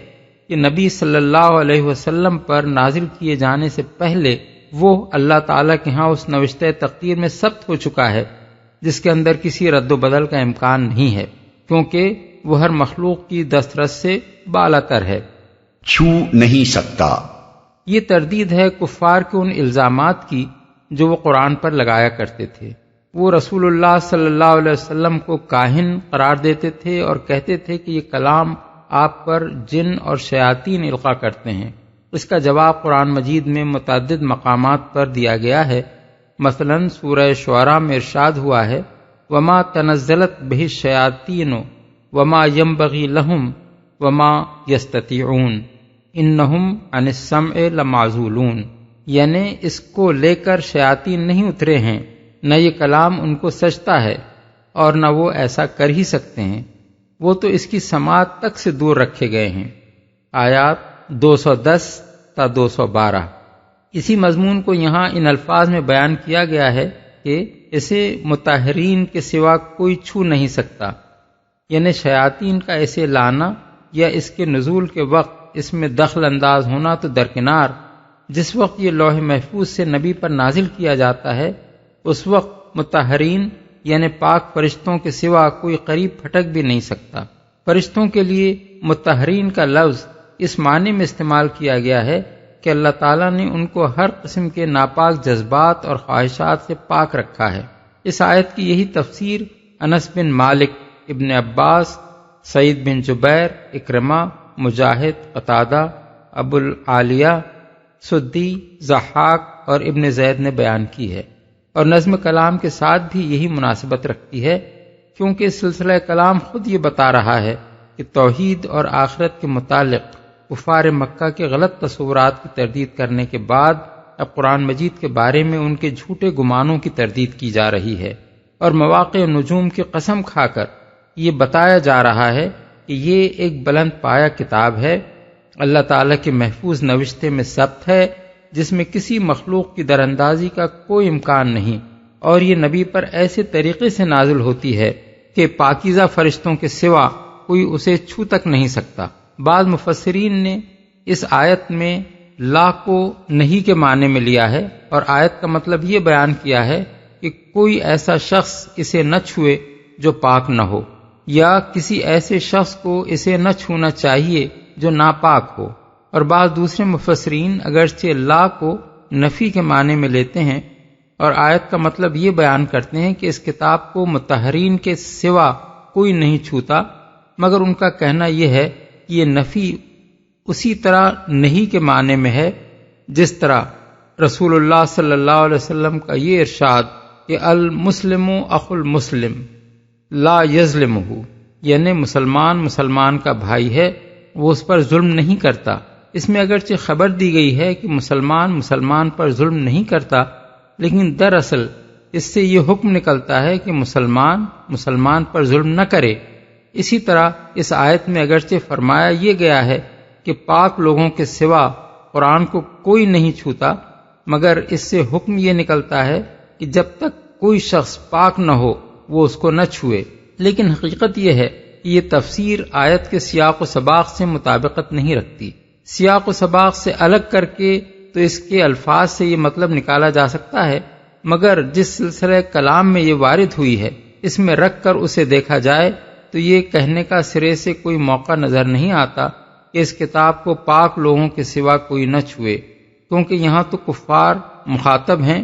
کہ نبی صلی اللہ علیہ وسلم پر نازل کیے جانے سے پہلے وہ اللہ تعالیٰ کے ہاں اس نوشتہ تقدیر میں ثبت ہو چکا ہے جس کے اندر کسی رد و بدل کا امکان نہیں ہے، کیونکہ وہ ہر مخلوق کی دسترس سے بالاتر ہے، چھو نہیں سکتا۔ یہ تردید ہے کفار کے ان الزامات کی جو وہ قرآن پر لگایا کرتے تھے۔ وہ رسول اللہ صلی اللہ علیہ وسلم کو کاہن قرار دیتے تھے اور کہتے تھے کہ یہ کلام آپ پر جن اور شیاطین القا کرتے ہیں۔ اس کا جواب قرآن مجید میں متعدد مقامات پر دیا گیا ہے۔ مثلا سورہ شعراء میں ارشاد ہوا ہے وما تنزلت بہ الشیاطین وما ینبغی لہم وما یستطیعون انہم عن السمع لمعزولون، یعنی اس کو لے کر شیاطین نہیں اترے ہیں، نہ یہ کلام ان کو سجتا ہے اور نہ وہ ایسا کر ہی سکتے ہیں، وہ تو اس کی سماعت تک سے دور رکھے گئے ہیں۔ آیات 210 تا 212۔ اسی مضمون کو یہاں ان الفاظ میں بیان کیا گیا ہے کہ اسے مطہرین کے سوا کوئی چھو نہیں سکتا، یعنی شیاطین کا اسے لانا یا اس کے نزول کے وقت اس میں دخل انداز ہونا تو درکنار، جس وقت یہ لوح محفوظ سے نبی پر نازل کیا جاتا ہے اس وقت مطہرین یعنی پاک فرشتوں کے سوا کوئی قریب پھٹک بھی نہیں سکتا۔ فرشتوں کے لیے مطہرین کا لفظ اس معنی میں استعمال کیا گیا ہے کہ اللہ تعالیٰ نے ان کو ہر قسم کے ناپاک جذبات اور خواہشات سے پاک رکھا ہے۔ اس آیت کی یہی تفسیر انس بن مالک، ابن عباس، سعید بن جبیر، اکرمہ، مجاہد، قتادہ، ابو العالیہ، سدی، ضحاک اور ابن زید نے بیان کی ہے، اور نظم کلام کے ساتھ بھی یہی مناسبت رکھتی ہے، کیونکہ سلسلہ کلام خود یہ بتا رہا ہے کہ توحید اور آخرت کے متعلق کفار مکہ کے غلط تصورات کی تردید کرنے کے بعد اب قرآن مجید کے بارے میں ان کے جھوٹے گمانوں کی تردید کی جا رہی ہے، اور مواقع نجوم کی قسم کھا کر یہ بتایا جا رہا ہے کہ یہ ایک بلند پایہ کتاب ہے، اللہ تعالیٰ کے محفوظ نوشتے میں ثبت ہے، جس میں کسی مخلوق کی دراندازی کا کوئی امکان نہیں، اور یہ نبی پر ایسے طریقے سے نازل ہوتی ہے کہ پاکیزہ فرشتوں کے سوا کوئی اسے چھو تک نہیں سکتا۔ بعض مفسرین نے اس آیت میں لا کو نہیں کے معنی میں لیا ہے، اور آیت کا مطلب یہ بیان کیا ہے کہ کوئی ایسا شخص اسے نہ چھوئے جو پاک نہ ہو، یا کسی ایسے شخص کو اسے نہ چھونا چاہیے جو ناپاک ہو۔ اور بعض دوسرے مفسرین اگرچہ لا کو نفی کے معنی میں لیتے ہیں اور آیت کا مطلب یہ بیان کرتے ہیں کہ اس کتاب کو مطہرین کے سوا کوئی نہیں چھوتا، مگر ان کا کہنا یہ ہے کہ یہ نفی اسی طرح نہیں کے معنی میں ہے جس طرح رسول اللہ صلی اللہ علیہ وسلم کا یہ ارشاد کہ المسلم اخو المسلم لا یظلمہ، یعنی مسلمان مسلمان کا بھائی ہے، وہ اس پر ظلم نہیں کرتا۔ اس میں اگرچہ خبر دی گئی ہے کہ مسلمان مسلمان پر ظلم نہیں کرتا، لیکن دراصل اس سے یہ حکم نکلتا ہے کہ مسلمان مسلمان پر ظلم نہ کرے۔ اسی طرح اس آیت میں اگرچہ فرمایا یہ گیا ہے کہ پاک لوگوں کے سوا قرآن کو کوئی نہیں چھوتا، مگر اس سے حکم یہ نکلتا ہے کہ جب تک کوئی شخص پاک نہ ہو وہ اس کو نہ چھوئے۔ لیکن حقیقت یہ ہے کہ یہ تفسیر آیت کے سیاق و سباق سے مطابقت نہیں رکھتی۔ سیاق و سباق سے الگ کر کے تو اس کے الفاظ سے یہ مطلب نکالا جا سکتا ہے، مگر جس سلسلہ کلام میں یہ وارد ہوئی ہے اس میں رکھ کر اسے دیکھا جائے تو یہ کہنے کا سرے سے کوئی موقع نظر نہیں آتا کہ اس کتاب کو پاک لوگوں کے سوا کوئی نہ چھوئے، کیونکہ یہاں تو کفار مخاطب ہیں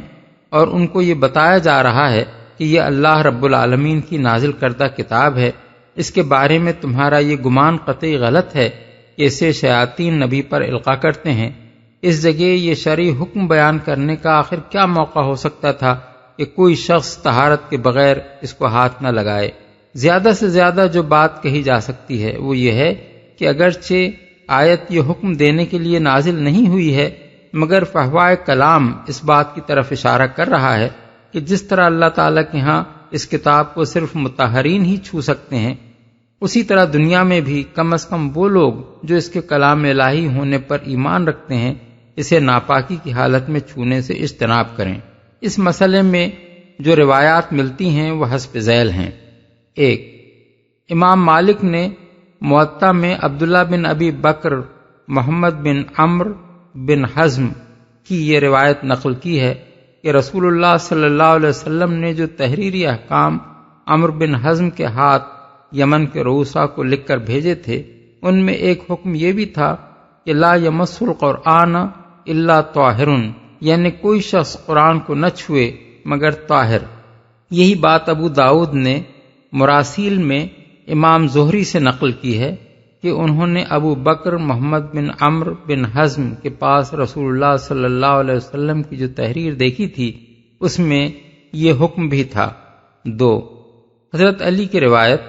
اور ان کو یہ بتایا جا رہا ہے کہ یہ اللہ رب العالمین کی نازل کردہ کتاب ہے، اس کے بارے میں تمہارا یہ گمان قطعی غلط ہے کہ اسے شیاطین نبی پر القا کرتے ہیں۔ اس جگہ یہ شرعی حکم بیان کرنے کا آخر کیا موقع ہو سکتا تھا کہ کوئی شخص طہارت کے بغیر اس کو ہاتھ نہ لگائے؟ زیادہ سے زیادہ جو بات کہی جا سکتی ہے وہ یہ ہے کہ اگرچہ آیت یہ حکم دینے کے لیے نازل نہیں ہوئی ہے، مگر فحوائے کلام اس بات کی طرف اشارہ کر رہا ہے کہ جس طرح اللہ تعالیٰ کے ہاں اس کتاب کو صرف مطہرین ہی چھو سکتے ہیں، اسی طرح دنیا میں بھی کم از کم وہ لوگ جو اس کے کلام الہی ہونے پر ایمان رکھتے ہیں اسے ناپاکی کی حالت میں چھونے سے اجتناب کریں۔ اس مسئلے میں جو روایات ملتی ہیں وہ حسب ذیل ہیں۔ 1، امام مالک نے موطا میں عبداللہ بن ابی بکر محمد بن عمرو بن حزم کی یہ روایت نقل کی ہے کہ رسول اللہ صلی اللہ علیہ وسلم نے جو تحریری احکام عمرو بن حزم کے ہاتھ یمن کے رؤسا کو لکھ کر بھیجے تھے، ان میں ایک حکم یہ بھی تھا کہ لا یمس القرآن الا طاہر، یعنی کوئی شخص قرآن کو نہ چھوئے مگر طاہر۔ یہی بات ابو داؤد نے مراسیل میں امام زہری سے نقل کی ہے کہ انہوں نے ابو بکر محمد بن عمرو بن حزم کے پاس رسول اللہ صلی اللہ علیہ وسلم کی جو تحریر دیکھی تھی اس میں یہ حکم بھی تھا۔ 2 حضرت علی کی روایت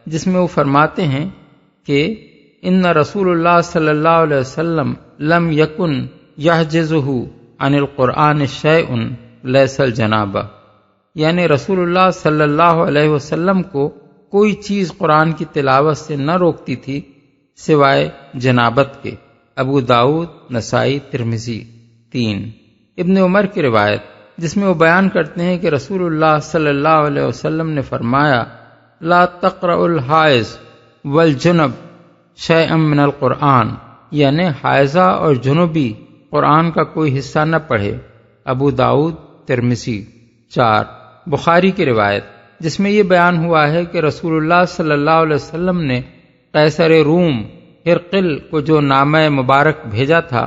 جس میں وہ فرماتے ہیں کہ ان رسول اللہ صلی اللہ علیہ وسلم لم یکن یحجزہ عن القرآن شیء لیس الجنابہ، یعنی رسول اللہ صلی اللہ علیہ وسلم کو کوئی چیز قرآن کی تلاوت سے نہ روکتی تھی سوائے جنابت کے۔ ابو داؤد، نسائی، ترمذی۔ 3 ابن عمر کی روایت جس میں وہ بیان کرتے ہیں کہ رسول اللہ صلی اللہ علیہ وسلم نے فرمایا لا تقرأ الحائض والجنب شیئا من القرآن، یعنی حائضہ اور جنوبی قرآن کا کوئی حصہ نہ پڑھے۔ ابو داؤد، ترمذی۔ 4 بخاری کی روایت جس میں یہ بیان ہوا ہے کہ رسول اللہ صلی اللہ علیہ وسلم نے قیصر روم ہرقل کو جو نامہ مبارک بھیجا تھا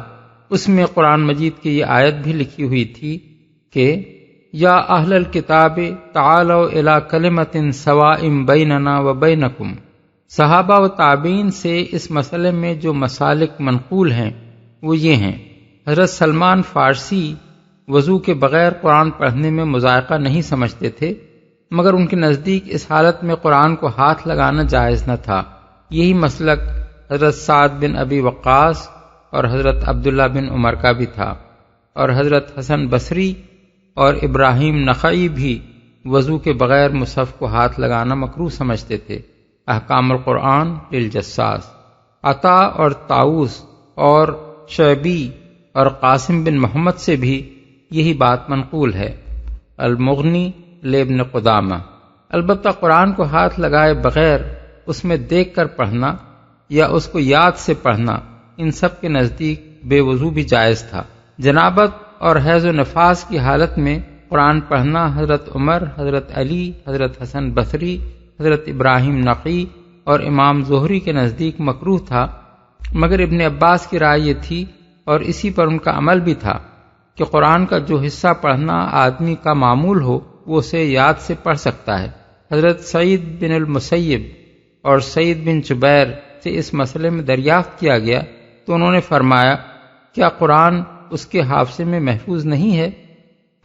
اس میں قرآن مجید کی یہ آیت بھی لکھی ہوئی تھی کہ یا اہل الکتاب تعالوا الی کلمۃ سواء بیننا و بینکم۔ صحابہ و تابعین سے اس مسئلے میں جو مسالک منقول ہیں وہ یہ ہیں۔ حضرت سلمان فارسی وضو کے بغیر قرآن پڑھنے میں مذائقہ نہیں سمجھتے تھے، مگر ان کے نزدیک اس حالت میں قرآن کو ہاتھ لگانا جائز نہ تھا۔ یہی مسلک حضرت سعد بن ابی وقاص اور حضرت عبداللہ بن عمر کا بھی تھا، اور حضرت حسن بصری اور ابراہیم نخعی بھی وضو کے بغیر مصحف کو ہاتھ لگانا مکروہ سمجھتے تھے۔ احکام القرآن للجساس۔ عطا اور طاؤس اور شعبی اور قاسم بن محمد سے بھی یہی بات منقول ہے۔ المغنی لابن قدامہ۔ البتہ قرآن کو ہاتھ لگائے بغیر اس میں دیکھ کر پڑھنا یا اس کو یاد سے پڑھنا ان سب کے نزدیک بے وضو بھی جائز تھا۔ جنابت اور حیض و نفاس کی حالت میں قرآن پڑھنا حضرت عمر، حضرت علی، حضرت حسن بصری، حضرت ابراہیم نقی اور امام زہری کے نزدیک مکروہ تھا، مگر ابن عباس کی رائے یہ تھی اور اسی پر ان کا عمل بھی تھا کہ قرآن کا جو حصہ پڑھنا آدمی کا معمول ہو وہ اسے یاد سے پڑھ سکتا ہے۔ حضرت سعید بن المسیب اور سعید بن جبیر سے اس مسئلے میں دریافت کیا گیا تو انہوں نے فرمایا کیا قرآن اس کے حافظے میں محفوظ نہیں ہے؟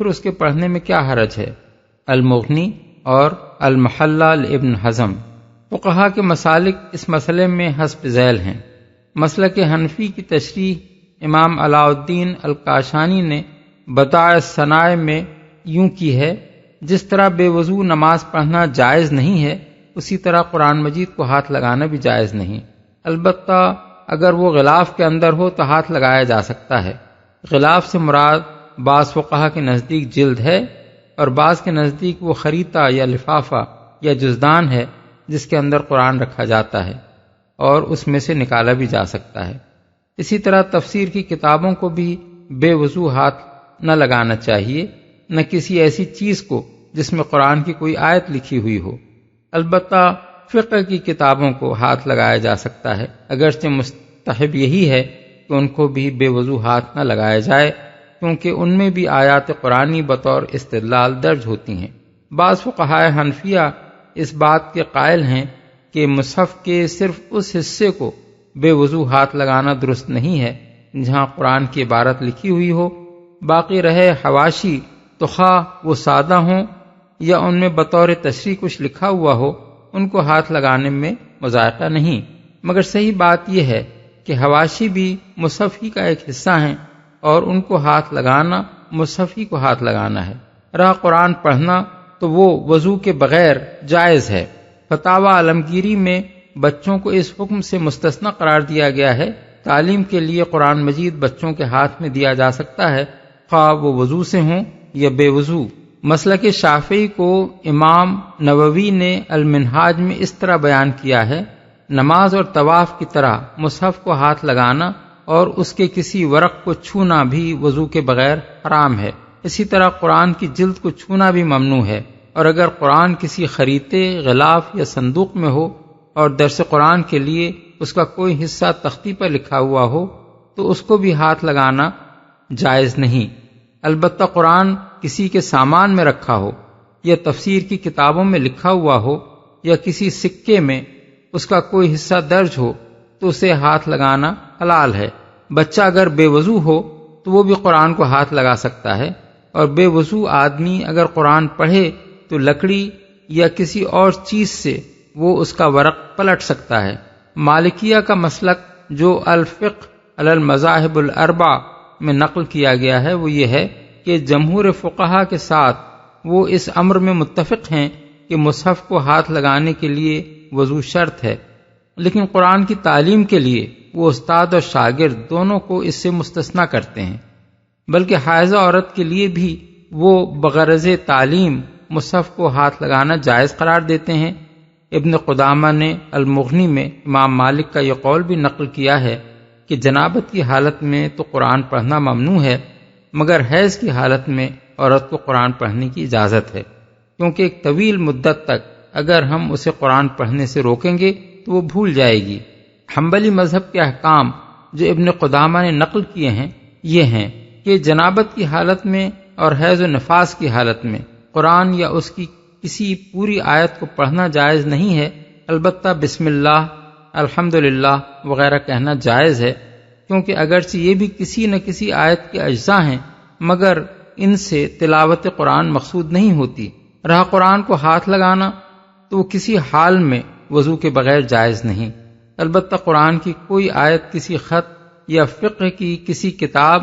پھر اس کے پڑھنے میں کیا حرج ہے؟ المغنی اور المحلہ لابن حزم۔ فقہا کے مسالک اس مسئلے میں حسب ذیل ہیں۔ مسلک حنفی کی تشریح امام علاء الدین الکاشانی نے بدائع الصنائع میں یوں کی ہے جس طرح بے وضو نماز پڑھنا جائز نہیں ہے اسی طرح قرآن مجید کو ہاتھ لگانا بھی جائز نہیں، البتہ اگر وہ غلاف کے اندر ہو تو ہاتھ لگایا جا سکتا ہے۔ غلاف سے مراد بعض فقہا کے نزدیک جلد ہے اور بعض کے نزدیک وہ خریطہ یا لفافہ یا جزدان ہے جس کے اندر قرآن رکھا جاتا ہے اور اس میں سے نکالا بھی جا سکتا ہے۔ اسی طرح تفسیر کی کتابوں کو بھی بے وضو ہاتھ نہ لگانا چاہیے، نہ کسی ایسی چیز کو جس میں قرآن کی کوئی آیت لکھی ہوئی ہو۔ البتہ فقہ کی کتابوں کو ہاتھ لگایا جا سکتا ہے، اگرچہ مستحب یہی ہے کہ ان کو بھی بے وضو ہاتھ نہ لگایا جائے کیونکہ ان میں بھی آیات قرآنی بطور استدلال درج ہوتی ہیں۔ بعض فقہائے حنفیہ اس بات کے قائل ہیں کہ مصحف کے صرف اس حصے کو بے وضو ہاتھ لگانا درست نہیں ہے جہاں قرآن کی عبارت لکھی ہوئی ہو، باقی رہے حواشی تو خواہ وہ سادہ ہوں یا ان میں بطور تشریح کچھ لکھا ہوا ہو، ان کو ہاتھ لگانے میں مذائقہ نہیں، مگر صحیح بات یہ ہے کہ حواشی بھی مصحف ہی کا ایک حصہ ہیں اور ان کو ہاتھ لگانا مصحف ہی کو ہاتھ لگانا ہے۔ رہا قرآن پڑھنا تو وہ وضو کے بغیر جائز ہے۔ فتاوی عالمگیری میں بچوں کو اس حکم سے مستثنی قرار دیا گیا ہے۔ تعلیم کے لیے قرآن مجید بچوں کے ہاتھ میں دیا جا سکتا ہے، خواہ وہ وضو سے ہوں یا بے وضو۔ مسلک شافعی کو امام نووی نے المنہاج میں اس طرح بیان کیا ہے، نماز اور طواف کی طرح مصحف کو ہاتھ لگانا اور اس کے کسی ورق کو چھونا بھی وضو کے بغیر حرام ہے۔ اسی طرح قرآن کی جلد کو چھونا بھی ممنوع ہے، اور اگر قرآن کسی خریطے، غلاف یا صندوق میں ہو اور درس قرآن کے لیے اس کا کوئی حصہ تختی پر لکھا ہوا ہو تو اس کو بھی ہاتھ لگانا جائز نہیں۔ البتہ قرآن کسی کے سامان میں رکھا ہو یا تفسیر کی کتابوں میں لکھا ہوا ہو یا کسی سکے میں اس کا کوئی حصہ درج ہو تو اسے ہاتھ لگانا حلال ہے۔ بچہ اگر بے وضو ہو تو وہ بھی قرآن کو ہاتھ لگا سکتا ہے، اور بے وضو آدمی اگر قرآن پڑھے تو لکڑی یا کسی اور چیز سے وہ اس کا ورق پلٹ سکتا ہے۔ مالکیہ کا مسلک جو الفقہ علی المذاہب الاربع میں نقل کیا گیا ہے وہ یہ ہے کہ جمہور فقہا کے ساتھ وہ اس امر میں متفق ہیں کہ مصحف کو ہاتھ لگانے کے لیے وضو شرط ہے، لیکن قرآن کی تعلیم کے لیے وہ استاد اور شاگرد دونوں کو اس سے مستثنیٰ کرتے ہیں، بلکہ حائضہ عورت کے لیے بھی وہ بغرض تعلیم مصحف کو ہاتھ لگانا جائز قرار دیتے ہیں۔ ابن قدامہ نے المغنی میں امام مالک کا یہ قول بھی نقل کیا ہے کہ جنابت کی حالت میں تو قرآن پڑھنا ممنوع ہے، مگر حیض کی حالت میں عورت کو قرآن پڑھنے کی اجازت ہے، کیونکہ ایک طویل مدت تک اگر ہم اسے قرآن پڑھنے سے روکیں گے تو وہ بھول جائے گی۔ حنبلی مذہب کے احکام جو ابن قدامہ نے نقل کیے ہیں یہ ہیں کہ جنابت کی حالت میں اور حیض و نفاس کی حالت میں قرآن یا اس کی کسی پوری آیت کو پڑھنا جائز نہیں ہے، البتہ بسم اللہ، الحمدللہ وغیرہ کہنا جائز ہے، کیونکہ اگرچہ یہ بھی کسی نہ کسی آیت کے اجزاء ہیں مگر ان سے تلاوت قرآن مقصود نہیں ہوتی۔ رہا قرآن کو ہاتھ لگانا تو وہ کسی حال میں وضو کے بغیر جائز نہیں، البتہ قرآن کی کوئی آیت کسی خط یا فقہ کی کسی کتاب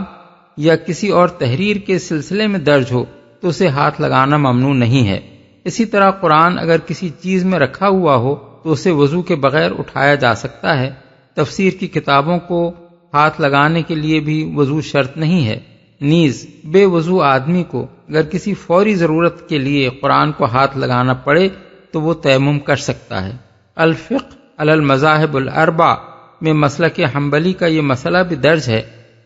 یا کسی اور تحریر کے سلسلے میں درج ہو تو اسے ہاتھ لگانا ممنوع نہیں ہے۔ اسی طرح قرآن اگر کسی چیز میں رکھا ہوا ہو تو اسے وضو کے بغیر اٹھایا جا سکتا ہے۔ تفسیر کی کتابوں کو ہاتھ لگانے کے لیے بھی وضو شرط نہیں ہے۔ نیز بے وضو آدمی کو اگر کسی فوری ضرورت کے لیے قرآن کو ہاتھ لگانا پڑے تو وہ تیمم کر سکتا ہے۔ الفقہ علی المذاہب الاربع میں مسلک حنبلی کا یہ مسئلہ بھی درج ہے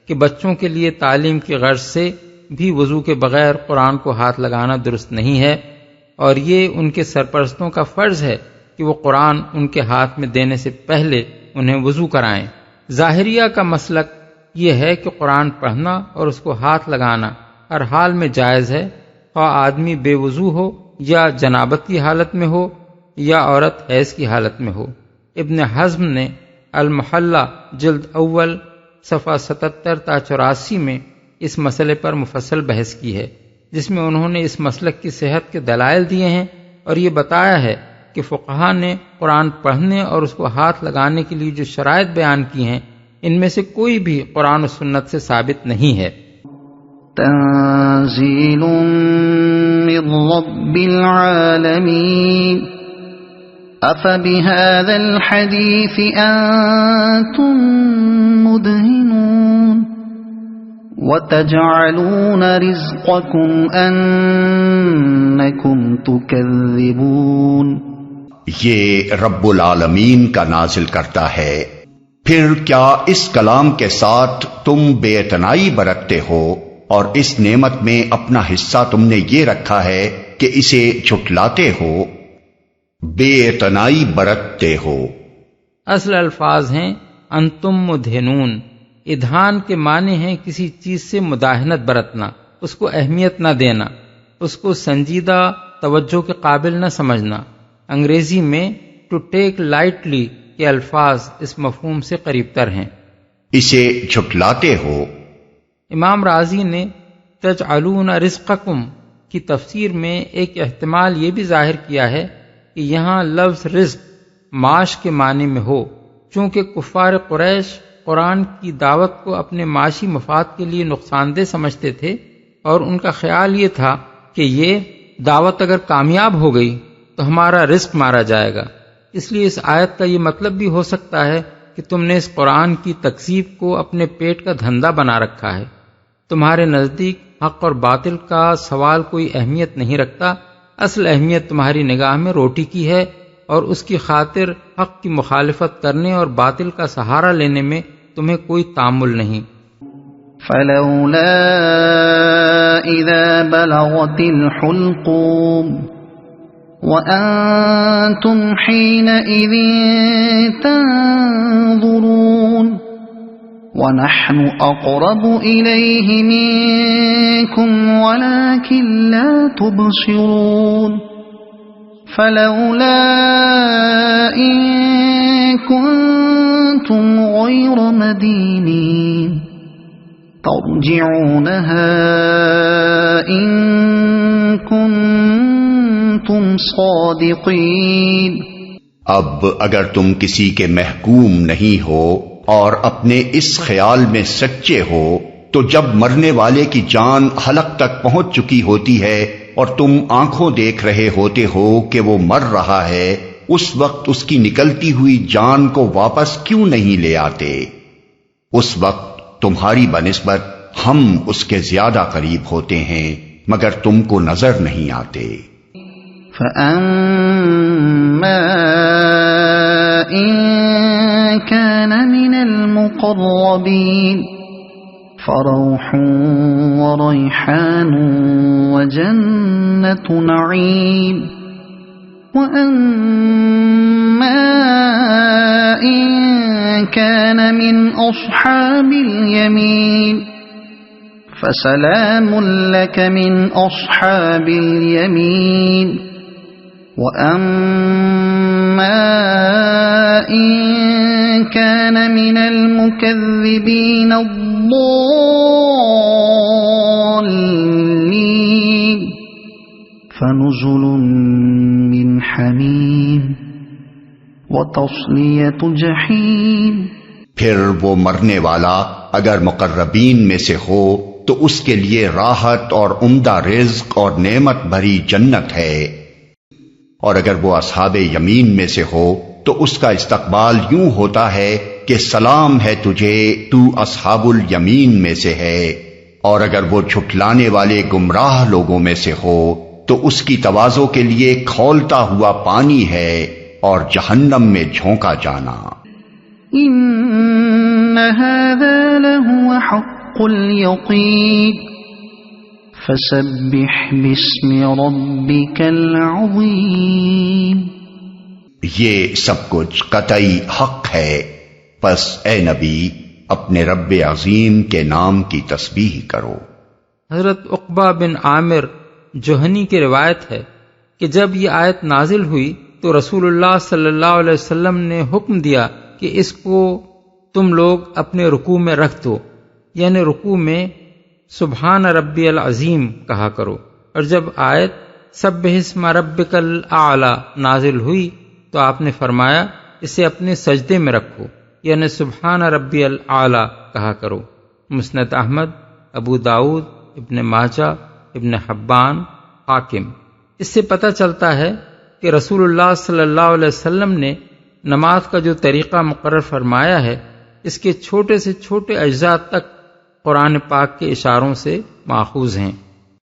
کہ بچوں کے لیے تعلیم کی غرض سے بھی وضو کے بغیر قرآن کو ہاتھ لگانا درست نہیں ہے، اور یہ ان کے سرپرستوں کا فرض ہے کہ وہ قرآن ان کے ہاتھ میں دینے سے پہلے انہیں وضو کرائیں۔ ظاہریہ کا مسلک یہ ہے کہ قرآن پڑھنا اور اس کو ہاتھ لگانا ہر حال میں جائز ہے، خواہ آدمی بے وضو ہو یا جنابت کی حالت میں ہو یا عورت حیض کی حالت میں ہو۔ ابن حزم نے المحلہ جلد اول صفحہ 77 تا 84 میں اس مسئلے پر مفصل بحث کی ہے، جس میں انہوں نے اس مسلک کی صحت کے دلائل دیے ہیں اور یہ بتایا ہے کہ فقہا نے قرآن پڑھنے اور اس کو ہاتھ لگانے کے لیے جو شرائط بیان کی ہیں ان میں سے کوئی بھی قرآن و سنت سے ثابت نہیں ہے۔ تنزیل من رب العالمین افبهذا الحدیث انتم مدہنون وَتَجْعَلُونَ رِزْقَكُمْ أَنَّكُمْ تُكَذِّبُونَ یہ رب العالمین کا نازل کرتا ہے، پھر کیا اس کلام کے ساتھ تم بے اعتنائی برتتے ہو، اور اس نعمت میں اپنا حصہ تم نے یہ رکھا ہے کہ اسے جھٹلاتے ہو، بے اعتنائی برتتے ہو۔ اصل الفاظ ہیں انتم مدہنون۔ ادھان کے معنی ہیں کسی چیز سے مداہنت برتنا، اس کو اہمیت نہ دینا، اس کو سنجیدہ توجہ کے قابل نہ سمجھنا۔ انگریزی میں ٹو ٹیک لائٹلی کے الفاظ اس مفہوم سے قریب تر ہیں۔ اسے جھٹلاتے ہو۔ امام راضی نے تجعلون رزقکم کی تفسیر میں ایک احتمال یہ بھی ظاہر کیا ہے کہ یہاں لفظ رزق معاش کے معنی میں ہو، چونکہ کفار قریش قرآن کی دعوت کو اپنے معاشی مفاد کے لیے نقصان دہ سمجھتے تھے، اور ان کا خیال یہ تھا کہ یہ دعوت اگر کامیاب ہو گئی تو ہمارا رزق مارا جائے گا۔ اس لیے اس آیت کا یہ مطلب بھی ہو سکتا ہے کہ تم نے اس قرآن کی تکذیب کو اپنے پیٹ کا دھندا بنا رکھا ہے۔ تمہارے نزدیک حق اور باطل کا سوال کوئی اہمیت نہیں رکھتا، اصل اہمیت تمہاری نگاہ میں روٹی کی ہے، اور اس کی خاطر حق کی مخالفت کرنے اور باطل کا سہارا لینے میں تمہیں کوئی تامل نہیں۔ فلولا اذا بلغت الحلقوم وانتم حينئذ تنظرون ونحن اقرب اليه منكم ولكن لا تبصرون فلولا ان كنتم غير مدينين ترجعونها ان كنتم صادقين۔ اب اگر تم کسی کے محکوم نہیں ہو اور اپنے اس خیال میں سچے ہو تو جب مرنے والے کی جان حلق تک پہنچ چکی ہوتی ہے اور تم آنکھوں دیکھ رہے ہوتے ہو کہ وہ مر رہا ہے، اس وقت اس کی نکلتی ہوئی جان کو واپس کیوں نہیں لے آتے؟ اس وقت تمہاری بنسبت ہم اس کے زیادہ قریب ہوتے ہیں مگر تم کو نظر نہیں آتے۔ فَأَمَّا إِن كَانَ مِنَ الْمُقَرَّبِينَ فَرَوْحٌ وَرَيْحَانٌ وَجَنَّةُ نَعِيمٍ وَأَمَّا إِن كَانَ مِنْ أَصْحَابِ الْيَمِينِ فَسَلَامٌ لَكَ مِنْ أَصْحَابِ الْيَمِينِ وَأَمَّا إِن كَانَ مِنَ الْمُكَذِّبِينَ الضَّالِّينَ فَنُزُلٌ مِّنْ حَمِيمٍ وَتَصْلِيَةُ جَحِيمٍ۔ پھر وہ مرنے والا اگر مقربین میں سے ہو تو اس کے لیے راحت اور عمدہ رزق اور نعمت بھری جنت ہے، اور اگر وہ اصحاب یمین میں سے ہو تو اس کا استقبال یوں ہوتا ہے کہ سلام ہے تجھے، تو اصحاب الیمین میں سے ہے، اور اگر وہ جھٹلانے والے گمراہ لوگوں میں سے ہو تو اس کی تواضع کے لیے کھولتا ہوا پانی ہے اور جہنم میں جھونکا جانا۔ ان هذا لهو حق اليقين فسبح باسم ربك العظيم۔ یہ سب کچھ قطعی حق ہے، پس اے نبی اپنے رب عظیم کے نام کی تسبیح کرو۔ حضرت عقبہ بن عامر جوہنی کی روایت ہے کہ جب یہ آیت نازل ہوئی تو رسول اللہ صلی اللہ علیہ وسلم نے حکم دیا کہ اس کو تم لوگ اپنے رکوع میں رکھ دو، یعنی رکوع میں سبحان ربی العظیم کہا کرو، اور جب آیت سبح اسم ربک الاعلی نازل ہوئی تو آپ نے فرمایا اسے اپنے سجدے میں رکھو، یعنی سبحان ربی الاعلی کہا کرو۔ مسند احمد، ابو داؤد، ابن ماجہ، ابن حبان، حاکم۔ اس سے پتہ چلتا ہے کہ رسول اللہ صلی اللہ علیہ وسلم نے نماز کا جو طریقہ مقرر فرمایا ہے اس کے چھوٹے سے چھوٹے اجزاء تک قرآن پاک کے اشاروں سے ماخوذ ہیں۔